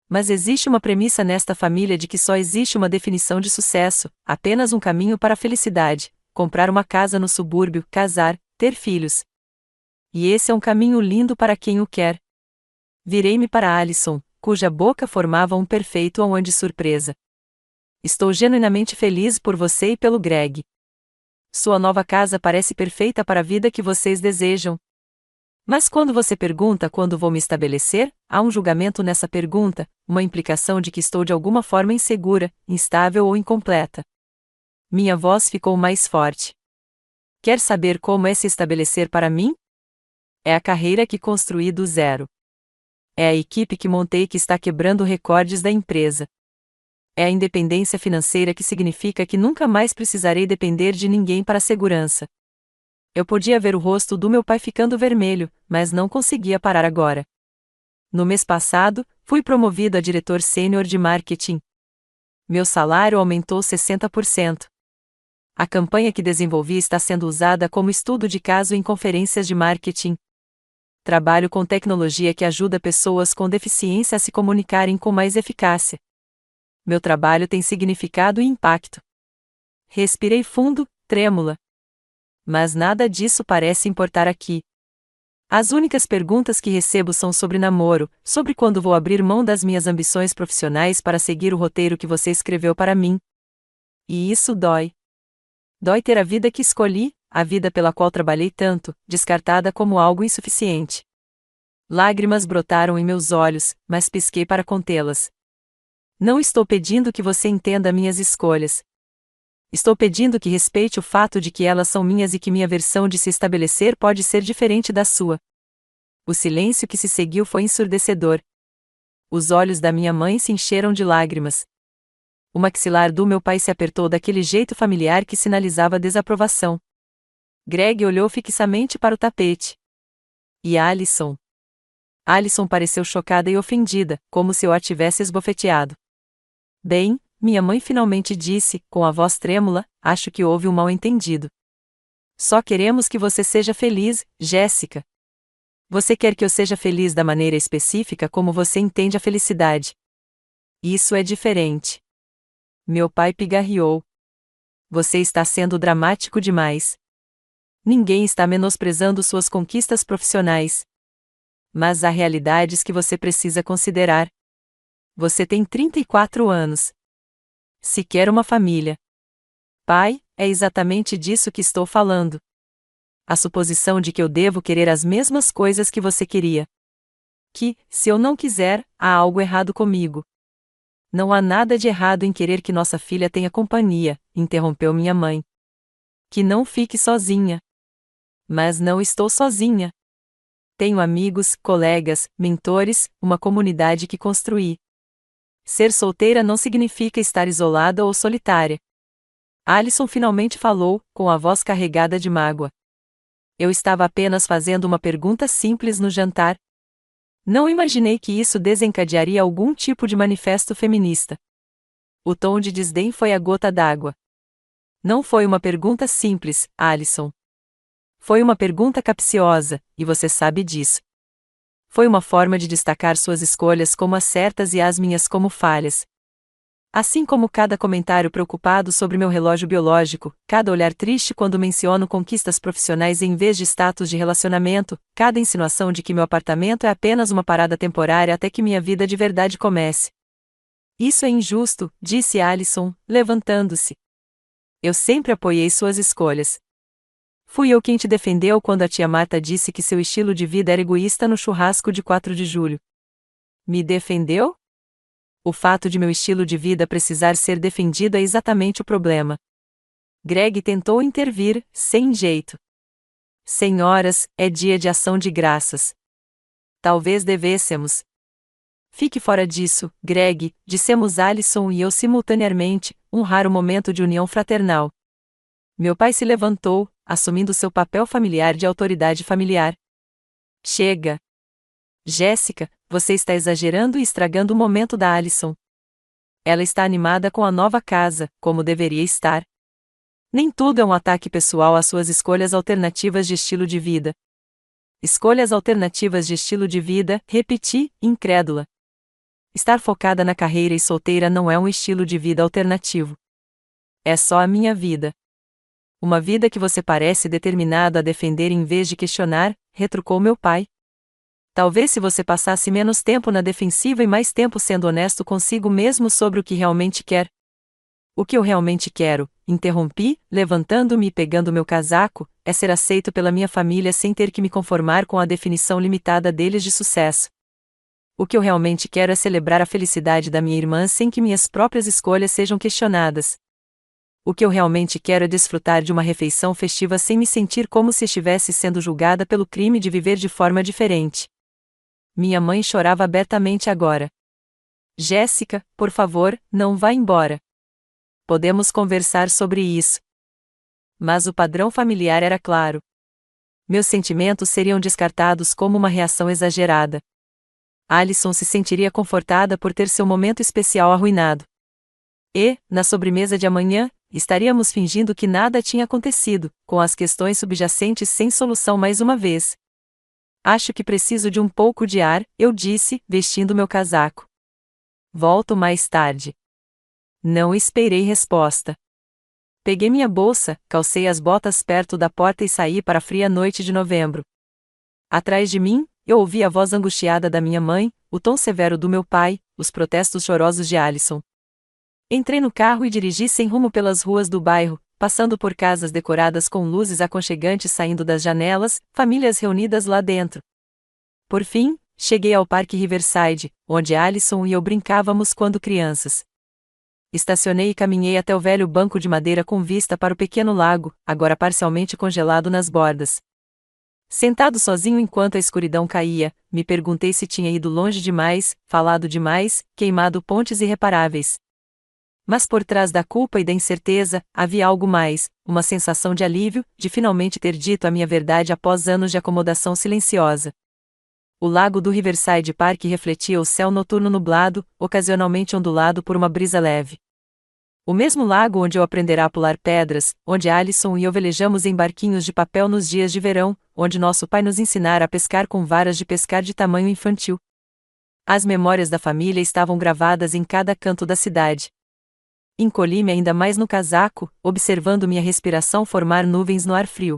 Mas existe uma premissa nesta família de que só existe uma definição de sucesso, apenas um caminho para a felicidade: comprar uma casa no subúrbio, casar, ter filhos. E esse é um caminho lindo para quem o quer. Virei-me para Alisson, cuja boca formava um perfeito aon de surpresa. Estou genuinamente feliz por você e pelo Greg. Sua nova casa parece perfeita para a vida que vocês desejam. Mas quando você pergunta quando vou me estabelecer, há um julgamento nessa pergunta, uma implicação de que estou de alguma forma insegura, instável ou incompleta. Minha voz ficou mais forte. Quer saber como é se estabelecer para mim? É a carreira que construí do zero. É a equipe que montei que está quebrando recordes da empresa. É a independência financeira que significa que nunca mais precisarei depender de ninguém para a segurança. Eu podia ver o rosto do meu pai ficando vermelho, mas não conseguia parar agora. No mês passado, fui promovido a diretor sênior de marketing. Meu salário aumentou 60%. A campanha que desenvolvi está sendo usada como estudo de caso em conferências de marketing. Trabalho com tecnologia que ajuda pessoas com deficiência a se comunicarem com mais eficácia. Meu trabalho tem significado e impacto. Respirei fundo, trêmula. Mas nada disso parece importar aqui. As únicas perguntas que recebo são sobre namoro, sobre quando vou abrir mão das minhas ambições profissionais para seguir o roteiro que você escreveu para mim. E isso dói. Dói ter a vida que escolhi, a vida pela qual trabalhei tanto, descartada como algo insuficiente. Lágrimas brotaram em meus olhos, mas pisquei para contê-las. Não estou pedindo que você entenda minhas escolhas. Estou pedindo que respeite o fato de que elas são minhas e que minha versão de se estabelecer pode ser diferente da sua. O silêncio que se seguiu foi ensurdecedor. Os olhos da minha mãe se encheram de lágrimas. O maxilar do meu pai se apertou daquele jeito familiar que sinalizava desaprovação. Greg olhou fixamente para o tapete. E Alison? Alison pareceu chocada e ofendida, como se eu a tivesse esbofeteado. Bem, minha mãe finalmente disse, com a voz trêmula, acho que houve um mal-entendido. Só queremos que você seja feliz, Jéssica. Você quer que eu seja feliz da maneira específica como você entende a felicidade. Isso é diferente. Meu pai pigarreou. Você está sendo dramático demais. Ninguém está menosprezando suas conquistas profissionais. Mas há realidades que você precisa considerar. Você tem 34 anos. Se quer uma família. Pai, é exatamente disso que estou falando. A suposição de que eu devo querer as mesmas coisas que você queria. Que, se eu não quiser, há algo errado comigo. Não há nada de errado em querer que nossa filha tenha companhia, interrompeu minha mãe. Que não fique sozinha. Mas não estou sozinha. Tenho amigos, colegas, mentores, uma comunidade que construí. Ser solteira não significa estar isolada ou solitária. Alison finalmente falou, com a voz carregada de mágoa. Eu estava apenas fazendo uma pergunta simples no jantar. Não imaginei que isso desencadearia algum tipo de manifesto feminista. O tom de desdém foi a gota d'água. Não foi uma pergunta simples, Alison. Foi uma pergunta capciosa, e você sabe disso. Foi uma forma de destacar suas escolhas como as certas e as minhas como falhas. Assim como cada comentário preocupado sobre meu relógio biológico, cada olhar triste quando menciono conquistas profissionais em vez de status de relacionamento, cada insinuação de que meu apartamento é apenas uma parada temporária até que minha vida de verdade comece. Isso é injusto, disse Alison, levantando-se. Eu sempre apoiei suas escolhas. Fui eu quem te defendeu quando a tia Marta disse que seu estilo de vida era egoísta no churrasco de 4 de julho. Me defendeu? O fato de meu estilo de vida precisar ser defendido é exatamente o problema. Greg tentou intervir, sem jeito. Senhoras, é dia de ação de graças. Talvez devêssemos. Fique fora disso, Greg, dissemos Alison e eu simultaneamente, um raro momento de união fraternal. Meu pai se levantou, assumindo seu papel familiar de autoridade familiar. Chega! Jéssica, você está exagerando e estragando o momento da Alison. Ela está animada com a nova casa, como deveria estar. Nem tudo é um ataque pessoal às suas escolhas alternativas de estilo de vida. Escolhas alternativas de estilo de vida, repeti, incrédula. Estar focada na carreira e solteira não é um estilo de vida alternativo. É só a minha vida. Uma vida que você parece determinado a defender em vez de questionar, retrucou meu pai. Talvez se você passasse menos tempo na defensiva e mais tempo sendo honesto consigo mesmo sobre o que realmente quer. O que eu realmente quero, interrompi, levantando-me e pegando meu casaco, é ser aceito pela minha família sem ter que me conformar com a definição limitada deles de sucesso. O que eu realmente quero é celebrar a felicidade da minha irmã sem que minhas próprias escolhas sejam questionadas. O que eu realmente quero é desfrutar de uma refeição festiva sem me sentir como se estivesse sendo julgada pelo crime de viver de forma diferente. Minha mãe chorava abertamente agora. Jéssica, por favor, não vá embora. Podemos conversar sobre isso. Mas o padrão familiar era claro. Meus sentimentos seriam descartados como uma reação exagerada. Alison se sentiria confortada por ter seu momento especial arruinado. E, na sobremesa de amanhã, estaríamos fingindo que nada tinha acontecido, com as questões subjacentes sem solução mais uma vez. Acho que preciso de um pouco de ar, eu disse, vestindo meu casaco. Volto mais tarde. Não esperei resposta. Peguei minha bolsa, calcei as botas perto da porta e saí para a fria noite de novembro. Atrás de mim, eu ouvi a voz angustiada da minha mãe, o tom severo do meu pai, os protestos chorosos de Alison. Entrei no carro e dirigi sem rumo pelas ruas do bairro, passando por casas decoradas com luzes aconchegantes saindo das janelas, famílias reunidas lá dentro. Por fim, cheguei ao Parque Riverside, onde Alison e eu brincávamos quando crianças. Estacionei e caminhei até o velho banco de madeira com vista para o pequeno lago, agora parcialmente congelado nas bordas. Sentado sozinho enquanto a escuridão caía, me perguntei se tinha ido longe demais, falado demais, queimado pontes irreparáveis. Mas por trás da culpa e da incerteza, havia algo mais, uma sensação de alívio, de finalmente ter dito a minha verdade após anos de acomodação silenciosa. O lago do Riverside Park refletia o céu noturno nublado, ocasionalmente ondulado por uma brisa leve. O mesmo lago onde eu aprenderá a pular pedras, onde Alison e eu velejamos em barquinhos de papel nos dias de verão, onde nosso pai nos ensinara a pescar com varas de pescar de tamanho infantil. As memórias da família estavam gravadas em cada canto da cidade. Encolhi-me ainda mais no casaco, observando minha respiração formar nuvens no ar frio.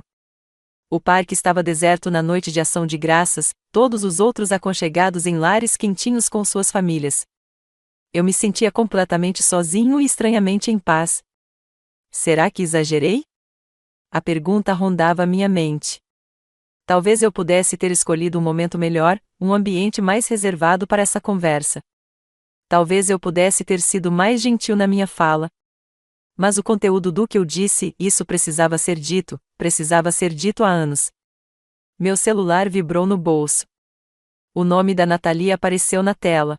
O parque estava deserto na noite de ação de graças, todos os outros aconchegados em lares quentinhos com suas famílias. Eu me sentia completamente sozinho e estranhamente em paz. Será que exagerei? A pergunta rondava minha mente. Talvez eu pudesse ter escolhido um momento melhor, um ambiente mais reservado para essa conversa. Talvez eu pudesse ter sido mais gentil na minha fala. Mas o conteúdo do que eu disse, isso precisava ser dito há anos. Meu celular vibrou no bolso. O nome da Nathalie apareceu na tela.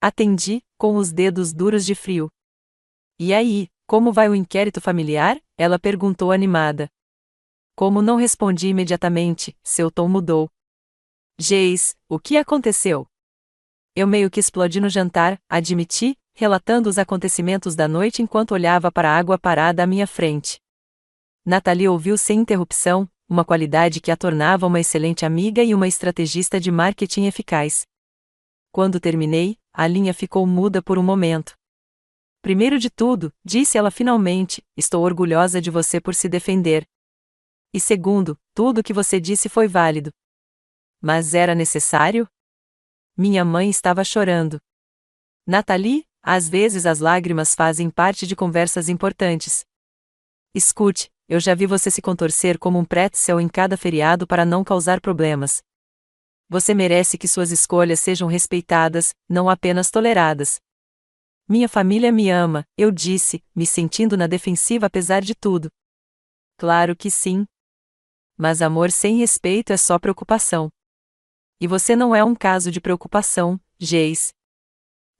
Atendi, com os dedos duros de frio. E aí, como vai o inquérito familiar? Ela perguntou animada. Como não respondi imediatamente, seu tom mudou. Geis, o que aconteceu? Eu meio que explodi no jantar, admiti, relatando os acontecimentos da noite enquanto olhava para a água parada à minha frente. Nathalie ouviu sem interrupção, uma qualidade que a tornava uma excelente amiga e uma estrategista de marketing eficaz. Quando terminei, a linha ficou muda por um momento. Primeiro de tudo, disse ela finalmente, estou orgulhosa de você por se defender. E segundo, tudo o que você disse foi válido. Mas era necessário? Minha mãe estava chorando. Nathalie, às vezes as lágrimas fazem parte de conversas importantes. Escute, eu já vi você se contorcer como um pretzel em cada feriado para não causar problemas. Você merece que suas escolhas sejam respeitadas, não apenas toleradas. Minha família me ama, eu disse, me sentindo na defensiva apesar de tudo. Claro que sim. Mas amor sem respeito é só preocupação. E você não é um caso de preocupação, Geis.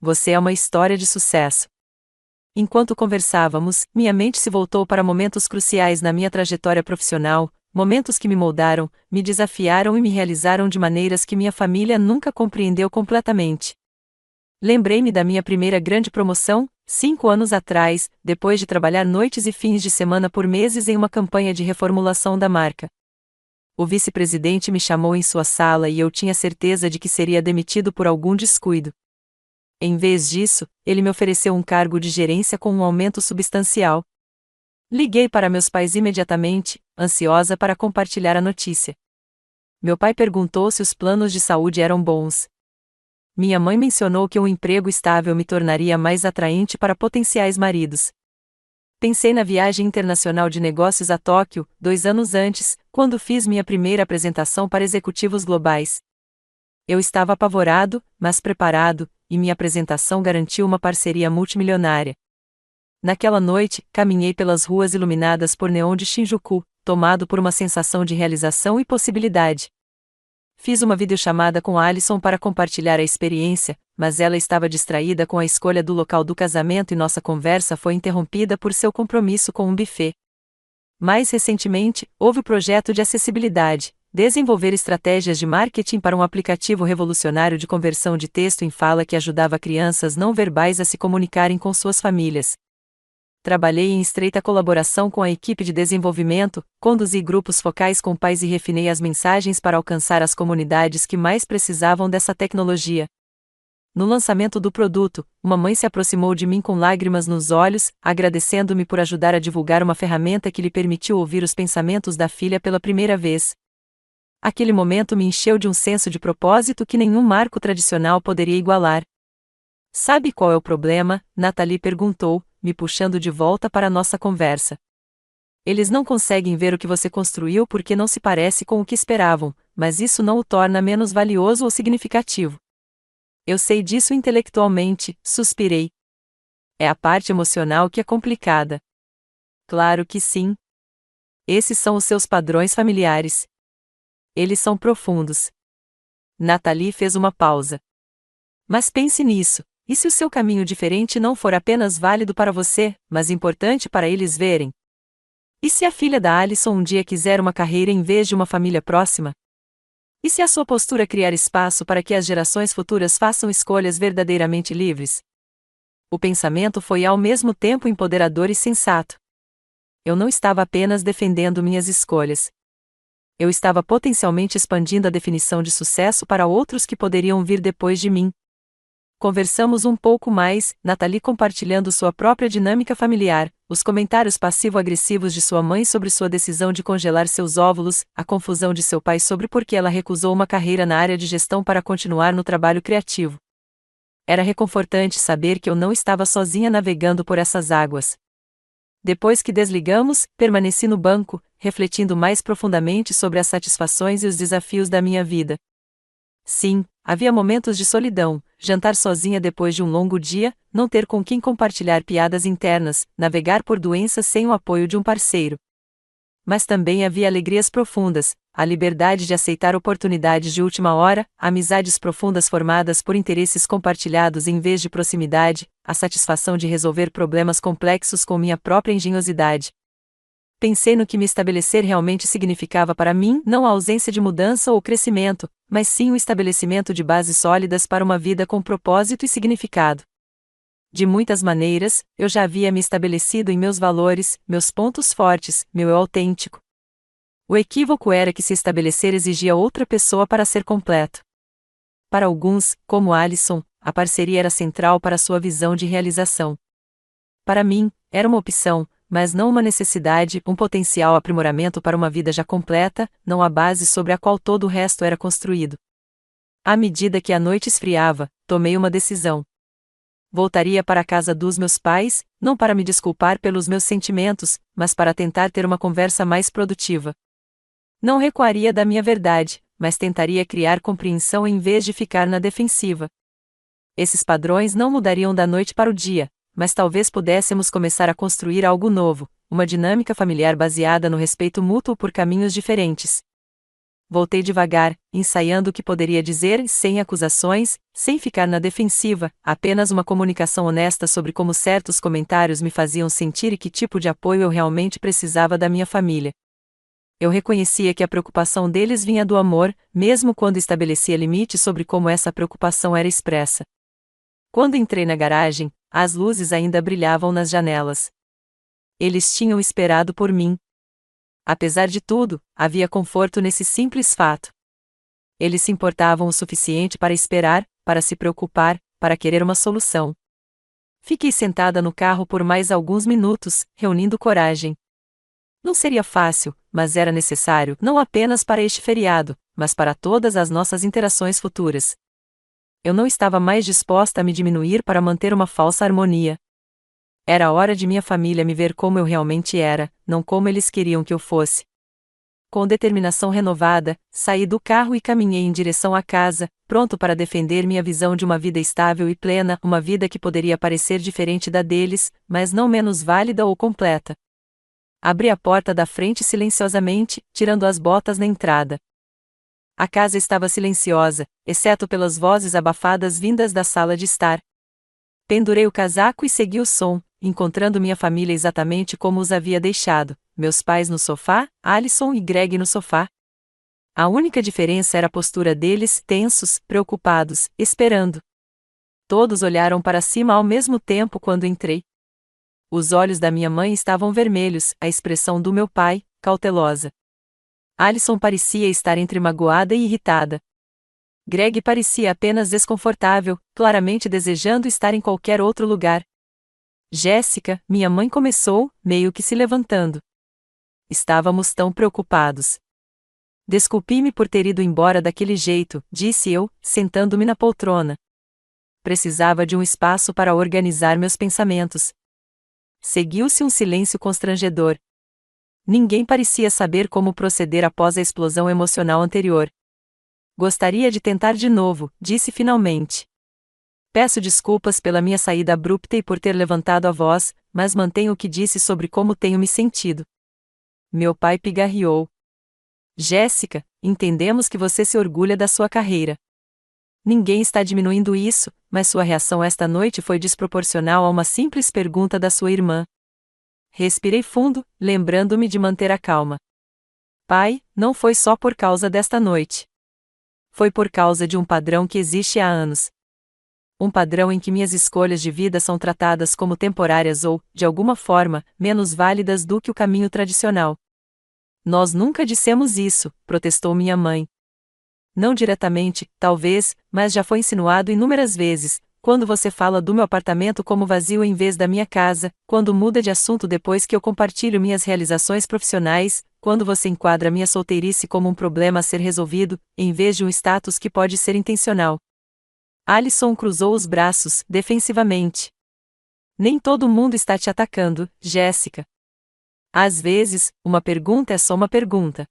Você é uma história de sucesso. Enquanto conversávamos, minha mente se voltou para momentos cruciais na minha trajetória profissional, momentos que me moldaram, me desafiaram e me realizaram de maneiras que minha família nunca compreendeu completamente. Lembrei-me da minha primeira grande promoção, 5 anos atrás, depois de trabalhar noites e fins de semana por meses em uma campanha de reformulação da marca. O vice-presidente me chamou em sua sala e eu tinha certeza de que seria demitido por algum descuido. Em vez disso, ele me ofereceu um cargo de gerência com um aumento substancial. Liguei para meus pais imediatamente, ansiosa para compartilhar a notícia. Meu pai perguntou se os planos de saúde eram bons. Minha mãe mencionou que um emprego estável me tornaria mais atraente para potenciais maridos. Pensei na viagem internacional de negócios a Tóquio, 2 anos antes, quando fiz minha primeira apresentação para executivos globais. Eu estava apavorado, mas preparado, e minha apresentação garantiu uma parceria multimilionária. Naquela noite, caminhei pelas ruas iluminadas por neon de Shinjuku, tomado por uma sensação de realização e possibilidade. Fiz uma videochamada com Alison para compartilhar a experiência, mas ela estava distraída com a escolha do local do casamento e nossa conversa foi interrompida por seu compromisso com um buffet. Mais recentemente, houve o projeto de acessibilidade, desenvolver estratégias de marketing para um aplicativo revolucionário de conversão de texto em fala que ajudava crianças não verbais a se comunicarem com suas famílias. Trabalhei em estreita colaboração com a equipe de desenvolvimento, conduzi grupos focais com pais e refinei as mensagens para alcançar as comunidades que mais precisavam dessa tecnologia. No lançamento do produto, uma mãe se aproximou de mim com lágrimas nos olhos, agradecendo-me por ajudar a divulgar uma ferramenta que lhe permitiu ouvir os pensamentos da filha pela primeira vez. Aquele momento me encheu de um senso de propósito que nenhum marco tradicional poderia igualar. Sabe qual é o problema? Nathalie perguntou, me puxando de volta para nossa conversa. Eles não conseguem ver o que você construiu porque não se parece com o que esperavam, mas isso não o torna menos valioso ou significativo. Eu sei disso intelectualmente, suspirei. É a parte emocional que é complicada. Claro que sim. Esses são os seus padrões familiares. Eles são profundos. Nathalie fez uma pausa. Mas pense nisso. E se o seu caminho diferente não for apenas válido para você, mas importante para eles verem? E se a filha da Alison um dia quiser uma carreira em vez de uma família próxima? E se a sua postura criar espaço para que as gerações futuras façam escolhas verdadeiramente livres? O pensamento foi ao mesmo tempo empoderador e sensato. Eu não estava apenas defendendo minhas escolhas. Eu estava potencialmente expandindo a definição de sucesso para outros que poderiam vir depois de mim. Conversamos um pouco mais, Nathalie compartilhando sua própria dinâmica familiar, os comentários passivo-agressivos de sua mãe sobre sua decisão de congelar seus óvulos, a confusão de seu pai sobre por que ela recusou uma carreira na área de gestão para continuar no trabalho criativo. Era reconfortante saber que eu não estava sozinha navegando por essas águas. Depois que desligamos, permaneci no banco, refletindo mais profundamente sobre as satisfações e os desafios da minha vida. Sim, havia momentos de solidão, jantar sozinha depois de um longo dia, não ter com quem compartilhar piadas internas, navegar por doenças sem o apoio de um parceiro. Mas também havia alegrias profundas, a liberdade de aceitar oportunidades de última hora, amizades profundas formadas por interesses compartilhados em vez de proximidade, a satisfação de resolver problemas complexos com minha própria engenhosidade. Pensei no que me estabelecer realmente significava para mim, não a ausência de mudança ou crescimento, mas sim o estabelecimento de bases sólidas para uma vida com propósito e significado. De muitas maneiras, eu já havia me estabelecido em meus valores, meus pontos fortes, meu eu autêntico. O equívoco era que se estabelecer exigia outra pessoa para ser completo. Para alguns, como Alison, a parceria era central para sua visão de realização. Para mim, era uma opção, mas não uma necessidade, um potencial aprimoramento para uma vida já completa, não a base sobre a qual todo o resto era construído. À medida que a noite esfriava, tomei uma decisão. Voltaria para a casa dos meus pais, não para me desculpar pelos meus sentimentos, mas para tentar ter uma conversa mais produtiva. Não recuaria da minha verdade, mas tentaria criar compreensão em vez de ficar na defensiva. Esses padrões não mudariam da noite para o dia, mas talvez pudéssemos começar a construir algo novo, uma dinâmica familiar baseada no respeito mútuo por caminhos diferentes. Voltei devagar, ensaiando o que poderia dizer, sem acusações, sem ficar na defensiva, apenas uma comunicação honesta sobre como certos comentários me faziam sentir e que tipo de apoio eu realmente precisava da minha família. Eu reconhecia que a preocupação deles vinha do amor, mesmo quando estabelecia limites sobre como essa preocupação era expressa. Quando entrei na garagem, as luzes ainda brilhavam nas janelas. Eles tinham esperado por mim. Apesar de tudo, havia conforto nesse simples fato. Eles se importavam o suficiente para esperar, para se preocupar, para querer uma solução. Fiquei sentada no carro por mais alguns minutos, reunindo coragem. Não seria fácil, mas era necessário, não apenas para este feriado, mas para todas as nossas interações futuras. Eu não estava mais disposta a me diminuir para manter uma falsa harmonia. Era a hora de minha família me ver como eu realmente era, não como eles queriam que eu fosse. Com determinação renovada, saí do carro e caminhei em direção à casa, pronto para defender minha visão de uma vida estável e plena, uma vida que poderia parecer diferente da deles, mas não menos válida ou completa. Abri a porta da frente silenciosamente, tirando as botas na entrada. A casa estava silenciosa, exceto pelas vozes abafadas vindas da sala de estar. Pendurei o casaco e segui o som, encontrando minha família exatamente como os havia deixado, meus pais no sofá, Alison e Greg no sofá. A única diferença era a postura deles, tensos, preocupados, esperando. Todos olharam para cima ao mesmo tempo quando entrei. Os olhos da minha mãe estavam vermelhos, a expressão do meu pai, cautelosa. Alison parecia estar entre magoada e irritada. Greg parecia apenas desconfortável, claramente desejando estar em qualquer outro lugar. Jéssica, minha mãe começou, meio que se levantando. Estávamos tão preocupados. Desculpe-me por ter ido embora daquele jeito, disse eu, sentando-me na poltrona. Precisava de um espaço para organizar meus pensamentos. Seguiu-se um silêncio constrangedor. Ninguém parecia saber como proceder após a explosão emocional anterior. Gostaria de tentar de novo, disse finalmente. Peço desculpas pela minha saída abrupta e por ter levantado a voz, mas mantenho o que disse sobre como tenho me sentido. Meu pai pigarreou. Jéssica, entendemos que você se orgulha da sua carreira. Ninguém está diminuindo isso, mas sua reação esta noite foi desproporcional a uma simples pergunta da sua irmã. Respirei fundo, lembrando-me de manter a calma. Pai, não foi só por causa desta noite. Foi por causa de um padrão que existe há anos. Um padrão em que minhas escolhas de vida são tratadas como temporárias ou, de alguma forma, menos válidas do que o caminho tradicional. Nós nunca dissemos isso, protestou minha mãe. Não diretamente, talvez, mas já foi insinuado inúmeras vezes, quando você fala do meu apartamento como vazio em vez da minha casa, quando muda de assunto depois que eu compartilho minhas realizações profissionais, quando você enquadra minha solteirice como um problema a ser resolvido, em vez de um status que pode ser intencional. Alison cruzou os braços, defensivamente. Nem todo mundo está te atacando, Jéssica. Às vezes, uma pergunta é só uma pergunta.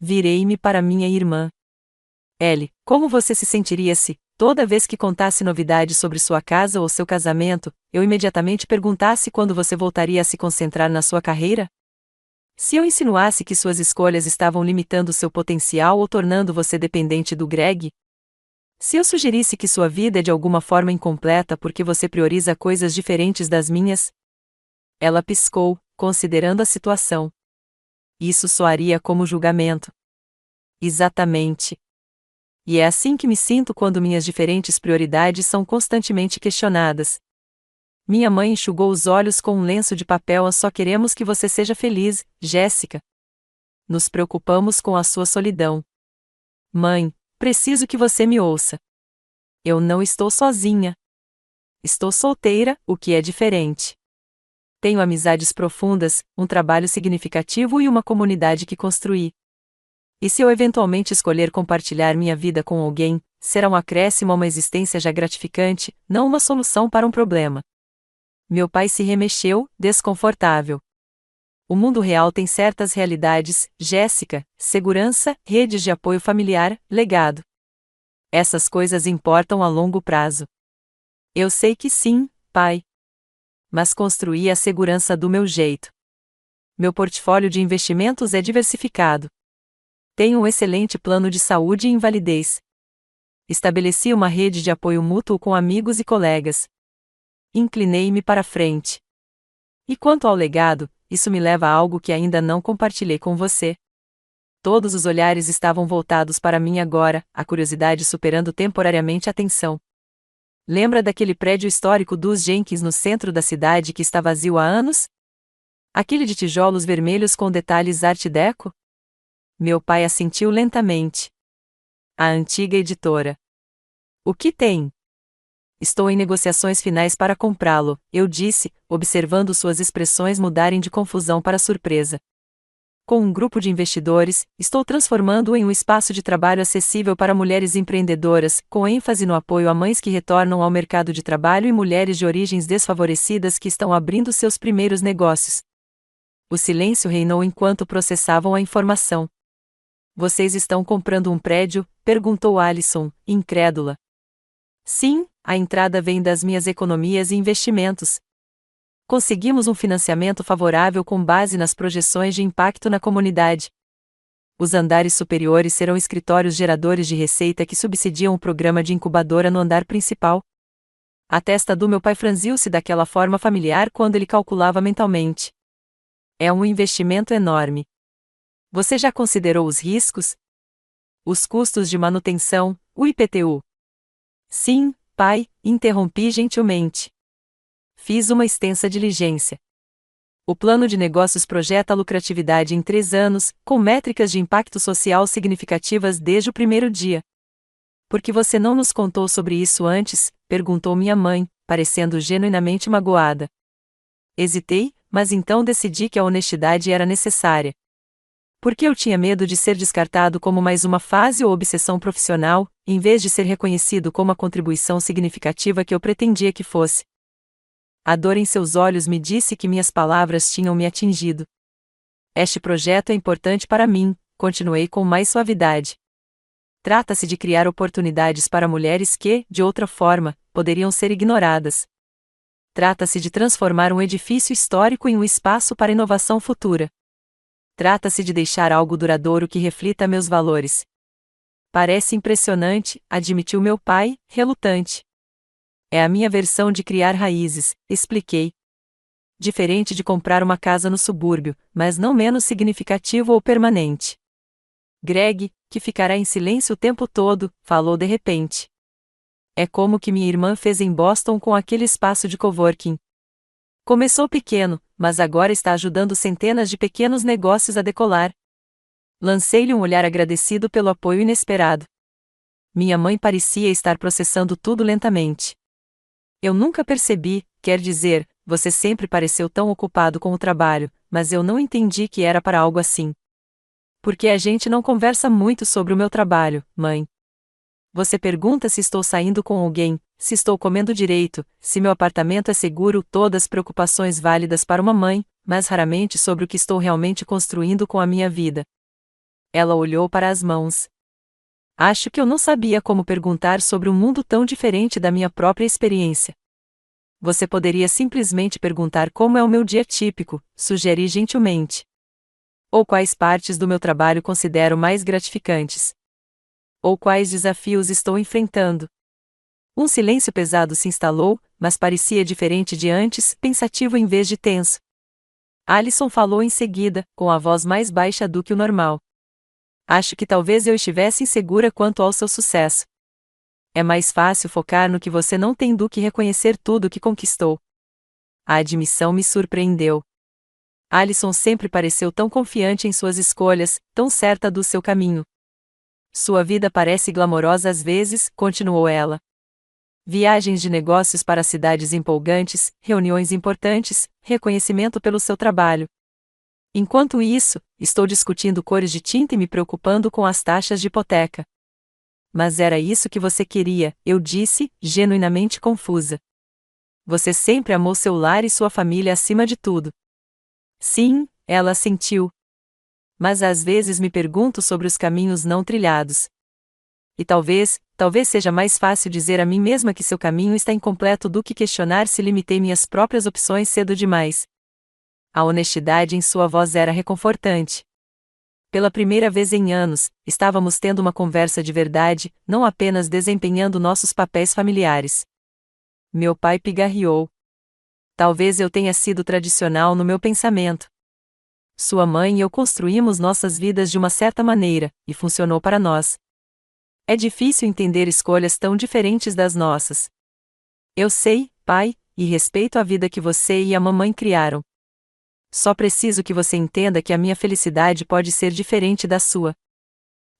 Virei-me para minha irmã. Ellie, como você se sentiria se, toda vez que contasse novidades sobre sua casa ou seu casamento, eu imediatamente perguntasse quando você voltaria a se concentrar na sua carreira? Se eu insinuasse que suas escolhas estavam limitando seu potencial ou tornando você dependente do Greg? Se eu sugerisse que sua vida é de alguma forma incompleta porque você prioriza coisas diferentes das minhas? Ela piscou, considerando a situação. Isso soaria como julgamento. Exatamente. E é assim que me sinto quando minhas diferentes prioridades são constantemente questionadas. Minha mãe enxugou os olhos com um lenço de papel. Só queremos que você seja feliz, Jéssica. Nos preocupamos com a sua solidão. Mãe, preciso que você me ouça. Eu não estou sozinha. Estou solteira, o que é diferente. Tenho amizades profundas, um trabalho significativo e uma comunidade que construí. E se eu eventualmente escolher compartilhar minha vida com alguém, será um acréscimo a uma existência já gratificante, não uma solução para um problema. Meu pai se remexeu, desconfortável. O mundo real tem certas realidades, Jéssica, segurança, redes de apoio familiar, legado. Essas coisas importam a longo prazo. Eu sei que sim, pai. Mas construí a segurança do meu jeito. Meu portfólio de investimentos é diversificado. Tenho um excelente plano de saúde e invalidez. Estabeleci uma rede de apoio mútuo com amigos e colegas. Inclinei-me para frente. E quanto ao legado, isso me leva a algo que ainda não compartilhei com você. Todos os olhares estavam voltados para mim agora, a curiosidade superando temporariamente a tensão. Lembra daquele prédio histórico dos Jenkins no centro da cidade que está vazio há anos? Aquele de tijolos vermelhos com detalhes Art Deco? Meu pai assentiu lentamente. A antiga editora. O que tem? Estou em negociações finais para comprá-lo, eu disse, observando suas expressões mudarem de confusão para surpresa. Com um grupo de investidores, estou transformando-o em um espaço de trabalho acessível para mulheres empreendedoras, com ênfase no apoio a mães que retornam ao mercado de trabalho e mulheres de origens desfavorecidas que estão abrindo seus primeiros negócios. O silêncio reinou enquanto processavam a informação. Vocês estão comprando um prédio? Perguntou Alison, incrédula. Sim, a entrada vem das minhas economias e investimentos. Conseguimos um financiamento favorável com base nas projeções de impacto na comunidade. Os andares superiores serão escritórios geradores de receita que subsidiam o programa de incubadora no andar principal. A testa do meu pai franziu-se daquela forma familiar quando ele calculava mentalmente. É um investimento enorme. Você já considerou os riscos? Os custos de manutenção, o IPTU? Sim, pai, interrompi gentilmente. Fiz uma extensa diligência. O plano de negócios projeta a lucratividade em 3 anos, com métricas de impacto social significativas desde o primeiro dia. Por que você não nos contou sobre isso antes? Perguntou minha mãe, parecendo genuinamente magoada. Hesitei, mas então decidi que a honestidade era necessária. Porque eu tinha medo de ser descartado como mais uma fase ou obsessão profissional, em vez de ser reconhecido como a contribuição significativa que eu pretendia que fosse. A dor em seus olhos me disse que minhas palavras tinham me atingido. Este projeto é importante para mim, continuei com mais suavidade. Trata-se de criar oportunidades para mulheres que, de outra forma, poderiam ser ignoradas. Trata-se de transformar um edifício histórico em um espaço para inovação futura. Trata-se de deixar algo duradouro que reflita meus valores. Parece impressionante, admitiu meu pai, relutante. É a minha versão de criar raízes, expliquei. Diferente de comprar uma casa no subúrbio, mas não menos significativo ou permanente. Greg, que ficará em silêncio o tempo todo, falou de repente. É como o que minha irmã fez em Boston com aquele espaço de coworking. Começou pequeno, mas agora está ajudando centenas de pequenos negócios a decolar. Lancei-lhe um olhar agradecido pelo apoio inesperado. Minha mãe parecia estar processando tudo lentamente. Eu nunca percebi, quer dizer, você sempre pareceu tão ocupado com o trabalho, mas eu não entendi que era para algo assim. Porque a gente não conversa muito sobre o meu trabalho, mãe. Você pergunta se estou saindo com alguém, se estou comendo direito, se meu apartamento é seguro, todas preocupações válidas para uma mãe, mas raramente sobre o que estou realmente construindo com a minha vida. Ela olhou para as mãos. Acho que eu não sabia como perguntar sobre um mundo tão diferente da minha própria experiência. Você poderia simplesmente perguntar como é o meu dia típico, sugeri gentilmente. Ou quais partes do meu trabalho considero mais gratificantes. Ou quais desafios estou enfrentando. Um silêncio pesado se instalou, mas parecia diferente de antes, pensativo em vez de tenso. Alison falou em seguida, com a voz mais baixa do que o normal. Acho que talvez eu estivesse insegura quanto ao seu sucesso. É mais fácil focar no que você não tem do que reconhecer tudo o que conquistou. A admissão me surpreendeu. Alison sempre pareceu tão confiante em suas escolhas, tão certa do seu caminho. Sua vida parece glamourosa às vezes, continuou ela. Viagens de negócios para cidades empolgantes, reuniões importantes, reconhecimento pelo seu trabalho. Enquanto isso, estou discutindo cores de tinta e me preocupando com as taxas de hipoteca. Mas era isso que você queria, eu disse, genuinamente confusa. Você sempre amou seu lar e sua família acima de tudo. Sim, ela assentiu. Mas às vezes me pergunto sobre os caminhos não trilhados. E talvez seja mais fácil dizer a mim mesma que seu caminho está incompleto do que questionar se limitei minhas próprias opções cedo demais. A honestidade em sua voz era reconfortante. Pela primeira vez em anos, estávamos tendo uma conversa de verdade, não apenas desempenhando nossos papéis familiares. Meu pai pigarreou. Talvez eu tenha sido tradicional no meu pensamento. Sua mãe e eu construímos nossas vidas de uma certa maneira, e funcionou para nós. É difícil entender escolhas tão diferentes das nossas. Eu sei, pai, e respeito a vida que você e a mamãe criaram. Só preciso que você entenda que a minha felicidade pode ser diferente da sua.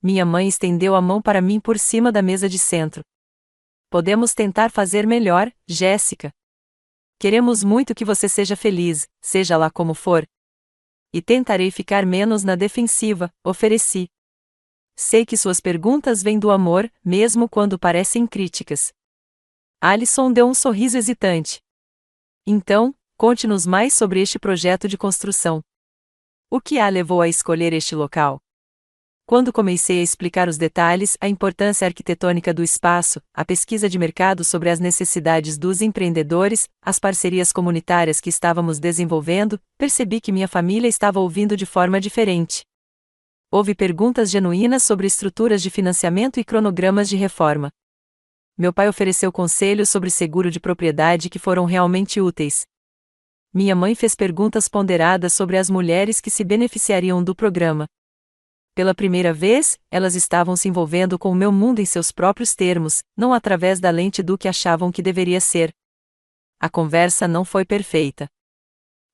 Minha mãe estendeu a mão para mim por cima da mesa de centro. Podemos tentar fazer melhor, Jéssica. Queremos muito que você seja feliz, seja lá como for. E tentarei ficar menos na defensiva, ofereci. Sei que suas perguntas vêm do amor, mesmo quando parecem críticas. Alison deu um sorriso hesitante. Então, conte-nos mais sobre este projeto de construção. O que a levou a escolher este local? Quando comecei a explicar os detalhes, a importância arquitetônica do espaço, a pesquisa de mercado sobre as necessidades dos empreendedores, as parcerias comunitárias que estávamos desenvolvendo, percebi que minha família estava ouvindo de forma diferente. Houve perguntas genuínas sobre estruturas de financiamento e cronogramas de reforma. Meu pai ofereceu conselhos sobre seguro de propriedade que foram realmente úteis. Minha mãe fez perguntas ponderadas sobre as mulheres que se beneficiariam do programa. Pela primeira vez, elas estavam se envolvendo com o meu mundo em seus próprios termos, não através da lente do que achavam que deveria ser. A conversa não foi perfeita.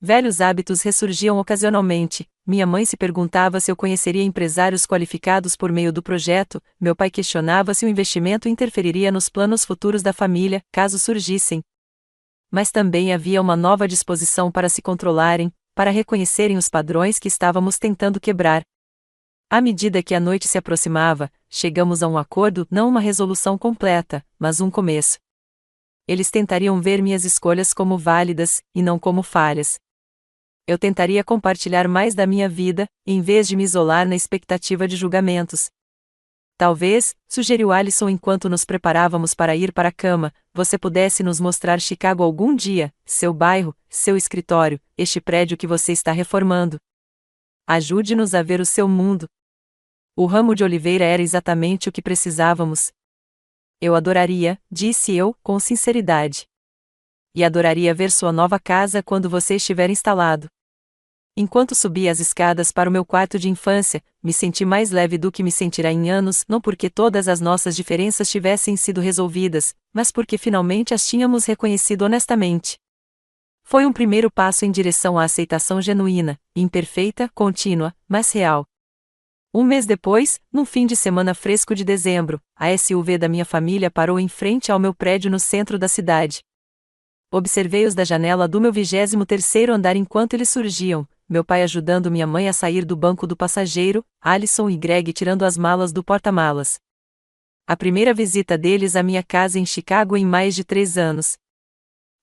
Velhos hábitos ressurgiam ocasionalmente. Minha mãe se perguntava se eu conheceria empresários qualificados por meio do projeto, meu pai questionava se o investimento interferiria nos planos futuros da família, caso surgissem. Mas também havia uma nova disposição para se controlarem, para reconhecerem os padrões que estávamos tentando quebrar. À medida que a noite se aproximava, chegamos a um acordo, não uma resolução completa, mas um começo. Eles tentariam ver minhas escolhas como válidas, e não como falhas. Eu tentaria compartilhar mais da minha vida, em vez de me isolar na expectativa de julgamentos. Talvez, sugeriu Alison enquanto nos preparávamos para ir para a cama, você pudesse nos mostrar Chicago algum dia, seu bairro, seu escritório, este prédio que você está reformando. Ajude-nos a ver o seu mundo. O ramo de oliveira era exatamente o que precisávamos. Eu adoraria, disse eu, com sinceridade. E adoraria ver sua nova casa quando você estiver instalado. Enquanto subia as escadas para o meu quarto de infância, me senti mais leve do que me sentirá em anos, não porque todas as nossas diferenças tivessem sido resolvidas, mas porque finalmente as tínhamos reconhecido honestamente. Foi um primeiro passo em direção à aceitação genuína, imperfeita, contínua, mas real. Um mês depois, num fim de semana fresco de dezembro, a SUV da minha família parou em frente ao meu prédio no centro da cidade. Observei-os da janela do meu 23º andar enquanto eles surgiam, meu pai ajudando minha mãe a sair do banco do passageiro, Alison e Greg tirando as malas do porta-malas. A primeira visita deles à minha casa em Chicago em mais de 3 anos.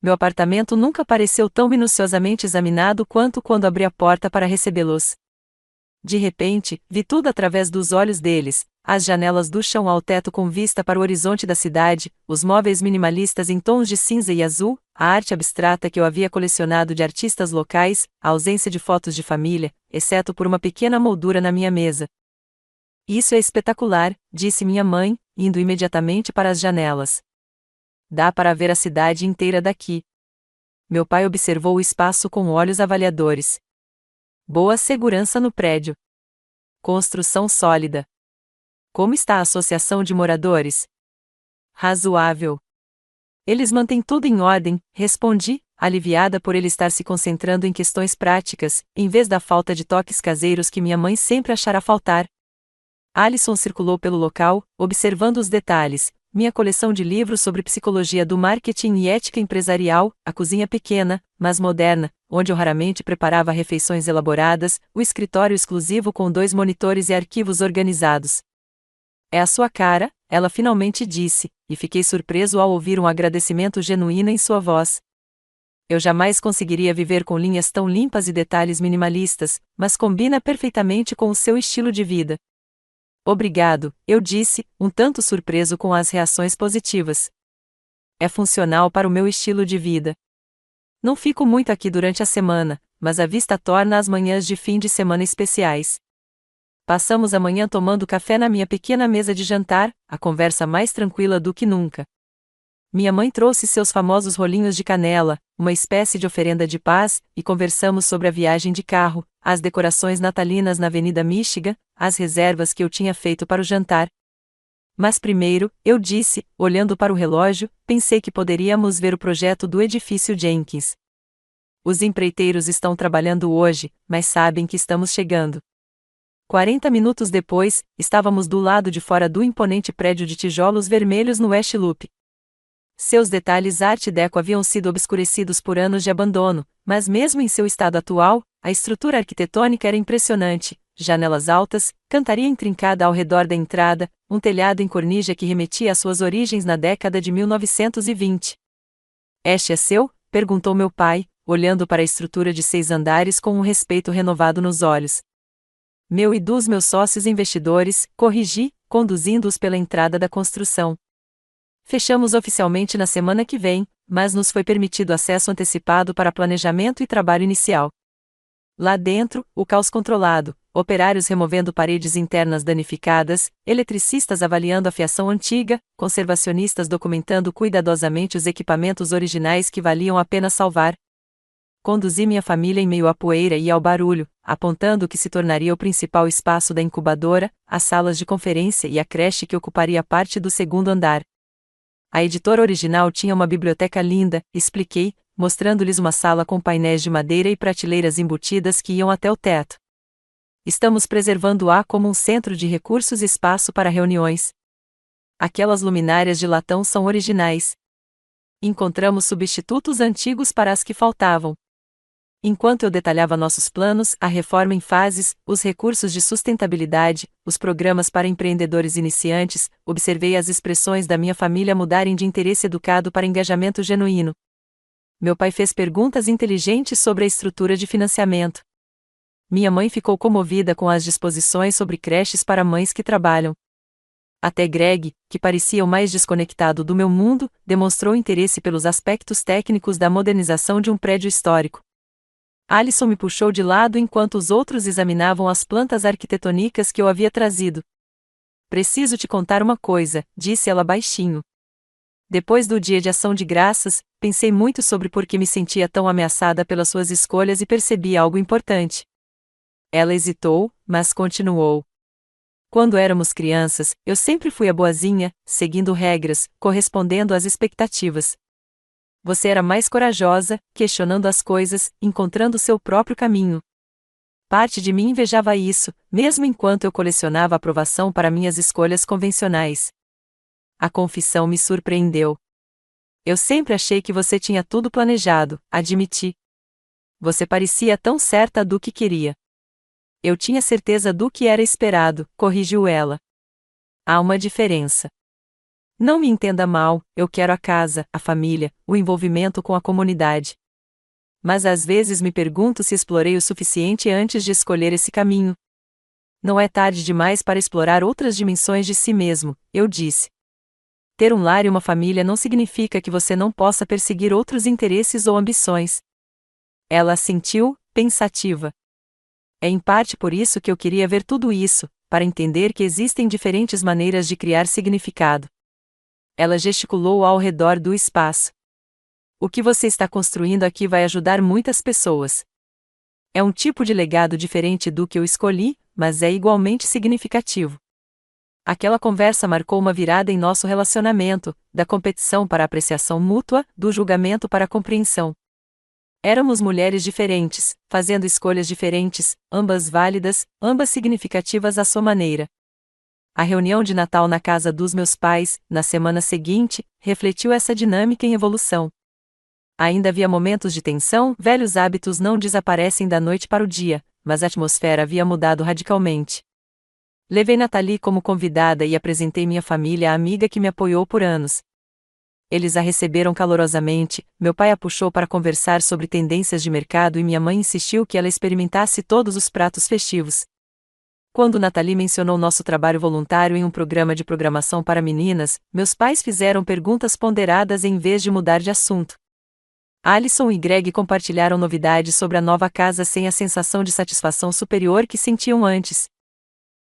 Meu apartamento nunca pareceu tão minuciosamente examinado quanto quando abri a porta para recebê-los. De repente, vi tudo através dos olhos deles, as janelas do chão ao teto com vista para o horizonte da cidade, os móveis minimalistas em tons de cinza e azul, a arte abstrata que eu havia colecionado de artistas locais, a ausência de fotos de família, exceto por uma pequena moldura na minha mesa. Isso é espetacular, disse minha mãe, indo imediatamente para as janelas. Dá para ver a cidade inteira daqui. Meu pai observou o espaço com olhos avaliadores. Boa segurança no prédio. Construção sólida. Como está a associação de moradores? Razoável. Eles mantêm tudo em ordem, respondi, aliviada por ele estar se concentrando em questões práticas, em vez da falta de toques caseiros que minha mãe sempre achara faltar. Alison circulou pelo local, observando os detalhes, minha coleção de livros sobre psicologia do marketing e ética empresarial, a cozinha pequena, mas moderna, onde eu raramente preparava refeições elaboradas, o escritório exclusivo com 2 monitores e arquivos organizados. É a sua cara, ela finalmente disse, e fiquei surpreso ao ouvir um agradecimento genuíno em sua voz. Eu jamais conseguiria viver com linhas tão limpas e detalhes minimalistas, mas combina perfeitamente com o seu estilo de vida. Obrigado, eu disse, um tanto surpreso com as reações positivas. É funcional para o meu estilo de vida. Não fico muito aqui durante a semana, mas a vista torna as manhãs de fim de semana especiais. Passamos a manhã tomando café na minha pequena mesa de jantar, a conversa mais tranquila do que nunca. Minha mãe trouxe seus famosos rolinhos de canela, uma espécie de oferenda de paz, e conversamos sobre a viagem de carro, as decorações natalinas na Avenida Michigan, as reservas que eu tinha feito para o jantar. Mas primeiro, eu disse, olhando para o relógio, pensei que poderíamos ver o projeto do edifício Jenkins. Os empreiteiros estão trabalhando hoje, mas sabem que estamos chegando. 40 minutos depois, estávamos do lado de fora do imponente prédio de tijolos vermelhos no West Loop. Seus detalhes art deco haviam sido obscurecidos por anos de abandono, mas mesmo em seu estado atual, a estrutura arquitetônica era impressionante, janelas altas, cantaria intrincada ao redor da entrada, um telhado em cornija que remetia às suas origens na década de 1920. Este é seu? Perguntou meu pai, olhando para a estrutura de 6 andares com um respeito renovado nos olhos. Meu e dos meus sócios investidores, corrigi, conduzindo-os pela entrada da construção. Fechamos oficialmente na semana que vem, mas nos foi permitido acesso antecipado para planejamento e trabalho inicial. Lá dentro, o caos controlado, operários removendo paredes internas danificadas, eletricistas avaliando a fiação antiga, conservacionistas documentando cuidadosamente os equipamentos originais que valiam a pena salvar. Conduzi minha família em meio à poeira e ao barulho, apontando o que se tornaria o principal espaço da incubadora, as salas de conferência e a creche que ocuparia parte do segundo andar. A editora original tinha uma biblioteca linda, expliquei, mostrando-lhes uma sala com painéis de madeira e prateleiras embutidas que iam até o teto. Estamos preservando-a como um centro de recursos e espaço para reuniões. Aquelas luminárias de latão são originais. Encontramos substitutos antigos para as que faltavam. Enquanto eu detalhava nossos planos, a reforma em fases, os recursos de sustentabilidade, os programas para empreendedores iniciantes, observei as expressões da minha família mudarem de interesse educado para engajamento genuíno. Meu pai fez perguntas inteligentes sobre a estrutura de financiamento. Minha mãe ficou comovida com as disposições sobre creches para mães que trabalham. Até Greg, que parecia o mais desconectado do meu mundo, demonstrou interesse pelos aspectos técnicos da modernização de um prédio histórico. Alison me puxou de lado enquanto os outros examinavam as plantas arquitetônicas que eu havia trazido. Preciso te contar uma coisa, disse ela baixinho. Depois do Dia de Ação de Graças, pensei muito sobre por que me sentia tão ameaçada pelas suas escolhas e percebi algo importante. Ela hesitou, mas continuou. Quando éramos crianças, eu sempre fui a boazinha, seguindo regras, correspondendo às expectativas. Você era mais corajosa, questionando as coisas, encontrando seu próprio caminho. Parte de mim invejava isso, mesmo enquanto eu colecionava aprovação para minhas escolhas convencionais. A confissão me surpreendeu. Eu sempre achei que você tinha tudo planejado, admiti. Você parecia tão certa do que queria. Eu tinha certeza do que era esperado, corrigiu ela. Há uma diferença. Não me entenda mal, eu quero a casa, a família, o envolvimento com a comunidade. Mas às vezes me pergunto se explorei o suficiente antes de escolher esse caminho. Não é tarde demais para explorar outras dimensões de si mesmo, eu disse. Ter um lar e uma família não significa que você não possa perseguir outros interesses ou ambições. Ela assentiu, pensativa. É em parte por isso que eu queria ver tudo isso, para entender que existem diferentes maneiras de criar significado. Ela gesticulou ao redor do espaço. O que você está construindo aqui vai ajudar muitas pessoas. É um tipo de legado diferente do que eu escolhi, mas é igualmente significativo. Aquela conversa marcou uma virada em nosso relacionamento, da competição para a apreciação mútua, do julgamento para a compreensão. Éramos mulheres diferentes, fazendo escolhas diferentes, ambas válidas, ambas significativas à sua maneira. A reunião de Natal na casa dos meus pais, na semana seguinte, refletiu essa dinâmica em evolução. Ainda havia momentos de tensão, velhos hábitos não desaparecem da noite para o dia, mas a atmosfera havia mudado radicalmente. Levei Nathalie como convidada e apresentei minha família à amiga que me apoiou por anos. Eles a receberam calorosamente, meu pai a puxou para conversar sobre tendências de mercado e minha mãe insistiu que ela experimentasse todos os pratos festivos. Quando Nathalie mencionou nosso trabalho voluntário em um programa de programação para meninas, meus pais fizeram perguntas ponderadas em vez de mudar de assunto. Alison e Greg compartilharam novidades sobre a nova casa sem a sensação de satisfação superior que sentiam antes.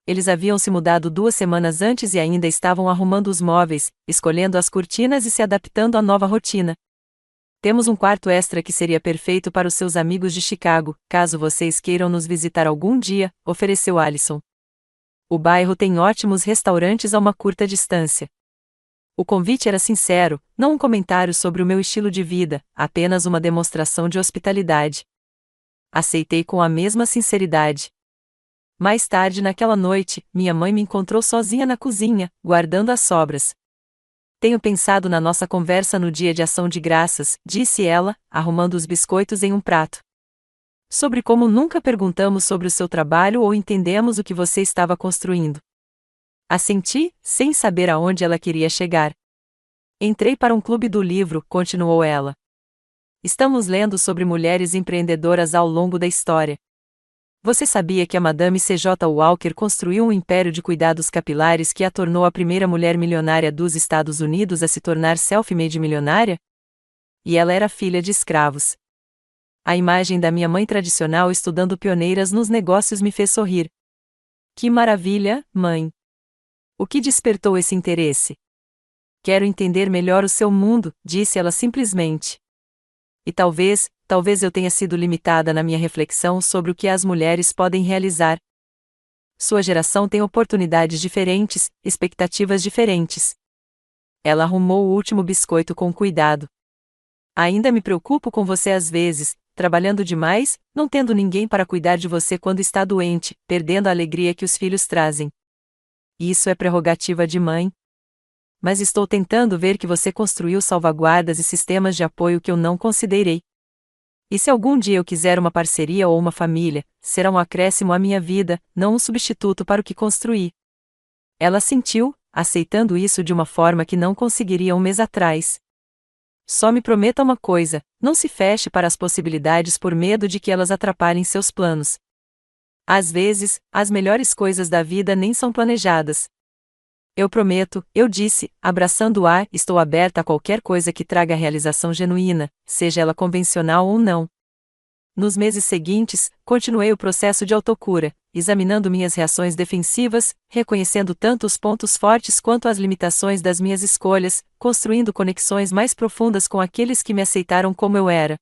Eles haviam se mudado 2 semanas antes e ainda estavam arrumando os móveis, escolhendo as cortinas e se adaptando à nova rotina. Temos um quarto extra que seria perfeito para os seus amigos de Chicago, caso vocês queiram nos visitar algum dia, ofereceu Alison. O bairro tem ótimos restaurantes a uma curta distância. O convite era sincero, não um comentário sobre o meu estilo de vida, apenas uma demonstração de hospitalidade. Aceitei com a mesma sinceridade. Mais tarde naquela noite, minha mãe me encontrou sozinha na cozinha, guardando as sobras. Tenho pensado na nossa conversa no Dia de Ação de Graças, disse ela, arrumando os biscoitos em um prato. Sobre como nunca perguntamos sobre o seu trabalho ou entendemos o que você estava construindo. Assenti, sem saber aonde ela queria chegar. Entrei para um clube do livro, continuou ela. Estamos lendo sobre mulheres empreendedoras ao longo da história. Você sabia que a Madame C.J. Walker construiu um império de cuidados capilares que a tornou a primeira mulher milionária dos Estados Unidos a se tornar self-made milionária? E ela era filha de escravos. A imagem da minha mãe tradicional estudando pioneiras nos negócios me fez sorrir. Que maravilha, mãe! O que despertou esse interesse? Quero entender melhor o seu mundo, disse ela simplesmente. E talvez eu tenha sido limitada na minha reflexão sobre o que as mulheres podem realizar. Sua geração tem oportunidades diferentes, expectativas diferentes. Ela arrumou o último biscoito com cuidado. Ainda me preocupo com você às vezes, trabalhando demais, não tendo ninguém para cuidar de você quando está doente, perdendo a alegria que os filhos trazem. Isso é prerrogativa de mãe. Mas estou tentando ver que você construiu salvaguardas e sistemas de apoio que eu não considerei. E se algum dia eu quiser uma parceria ou uma família, será um acréscimo à minha vida, não um substituto para o que construí. Ela assentiu, aceitando isso de uma forma que não conseguiria um mês atrás. Só me prometa uma coisa: não se feche para as possibilidades por medo de que elas atrapalhem seus planos. Às vezes, as melhores coisas da vida nem são planejadas. Eu prometo, eu disse, abraçando-a, estou aberta a qualquer coisa que traga realização genuína, seja ela convencional ou não. Nos meses seguintes, continuei o processo de autocura, examinando minhas reações defensivas, reconhecendo tanto os pontos fortes quanto as limitações das minhas escolhas, construindo conexões mais profundas com aqueles que me aceitaram como eu era.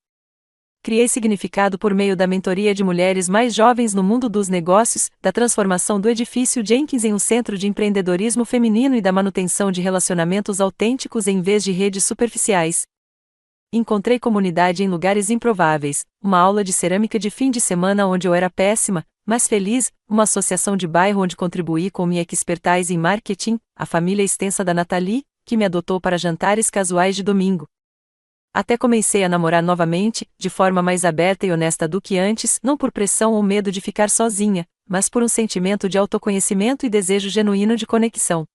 Criei significado por meio da mentoria de mulheres mais jovens no mundo dos negócios, da transformação do edifício Jenkins em um centro de empreendedorismo feminino e da manutenção de relacionamentos autênticos em vez de redes superficiais. Encontrei comunidade em lugares improváveis, uma aula de cerâmica de fim de semana onde eu era péssima, mas feliz, uma associação de bairro onde contribuí com minha expertise em marketing, a família extensa da Nathalie, que me adotou para jantares casuais de domingo. Até comecei a namorar novamente, de forma mais aberta e honesta do que antes, não por pressão ou medo de ficar sozinha, mas por um sentimento de autoconhecimento e desejo genuíno de conexão.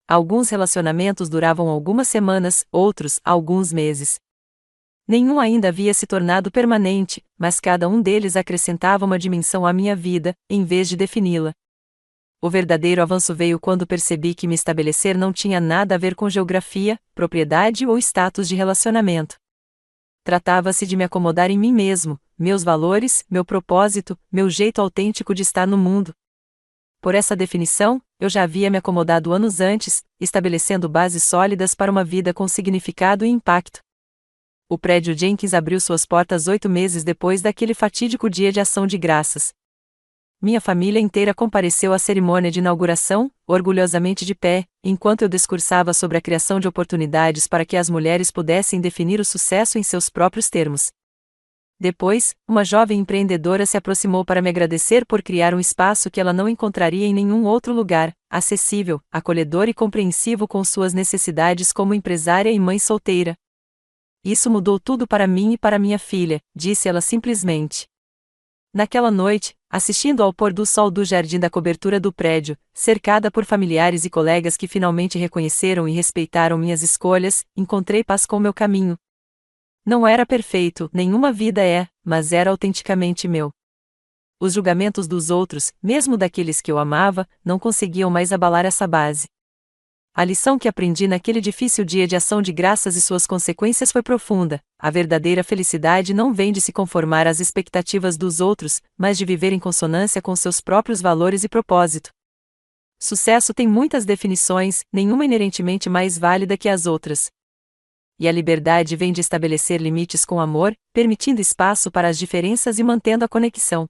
Alguns relacionamentos duravam algumas semanas, outros, alguns meses. Nenhum ainda havia se tornado permanente, mas cada um deles acrescentava uma dimensão à minha vida, em vez de defini-la. O verdadeiro avanço veio quando percebi que me estabelecer não tinha nada a ver com geografia, propriedade ou status de relacionamento. Tratava-se de me acomodar em mim mesmo, meus valores, meu propósito, meu jeito autêntico de estar no mundo. Por essa definição, eu já havia me acomodado anos antes, estabelecendo bases sólidas para uma vida com significado e impacto. O prédio Jenkins abriu suas portas 8 meses depois daquele fatídico dia de ação de graças. Minha família inteira compareceu à cerimônia de inauguração, orgulhosamente de pé, enquanto eu discursava sobre a criação de oportunidades para que as mulheres pudessem definir o sucesso em seus próprios termos. Depois, uma jovem empreendedora se aproximou para me agradecer por criar um espaço que ela não encontraria em nenhum outro lugar, acessível, acolhedor e compreensivo com suas necessidades como empresária e mãe solteira. Isso mudou tudo para mim e para minha filha, disse ela simplesmente. Naquela noite, assistindo ao pôr do sol do jardim da cobertura do prédio, cercada por familiares e colegas que finalmente reconheceram e respeitaram minhas escolhas, encontrei paz com meu caminho. Não era perfeito, nenhuma vida é, mas era autenticamente meu. Os julgamentos dos outros, mesmo daqueles que eu amava, não conseguiam mais abalar essa base. A lição que aprendi naquele difícil dia de ação de graças e suas consequências foi profunda. A verdadeira felicidade não vem de se conformar às expectativas dos outros, mas de viver em consonância com seus próprios valores e propósito. Sucesso tem muitas definições, nenhuma inerentemente mais válida que as outras. E a liberdade vem de estabelecer limites com amor, permitindo espaço para as diferenças e mantendo a conexão.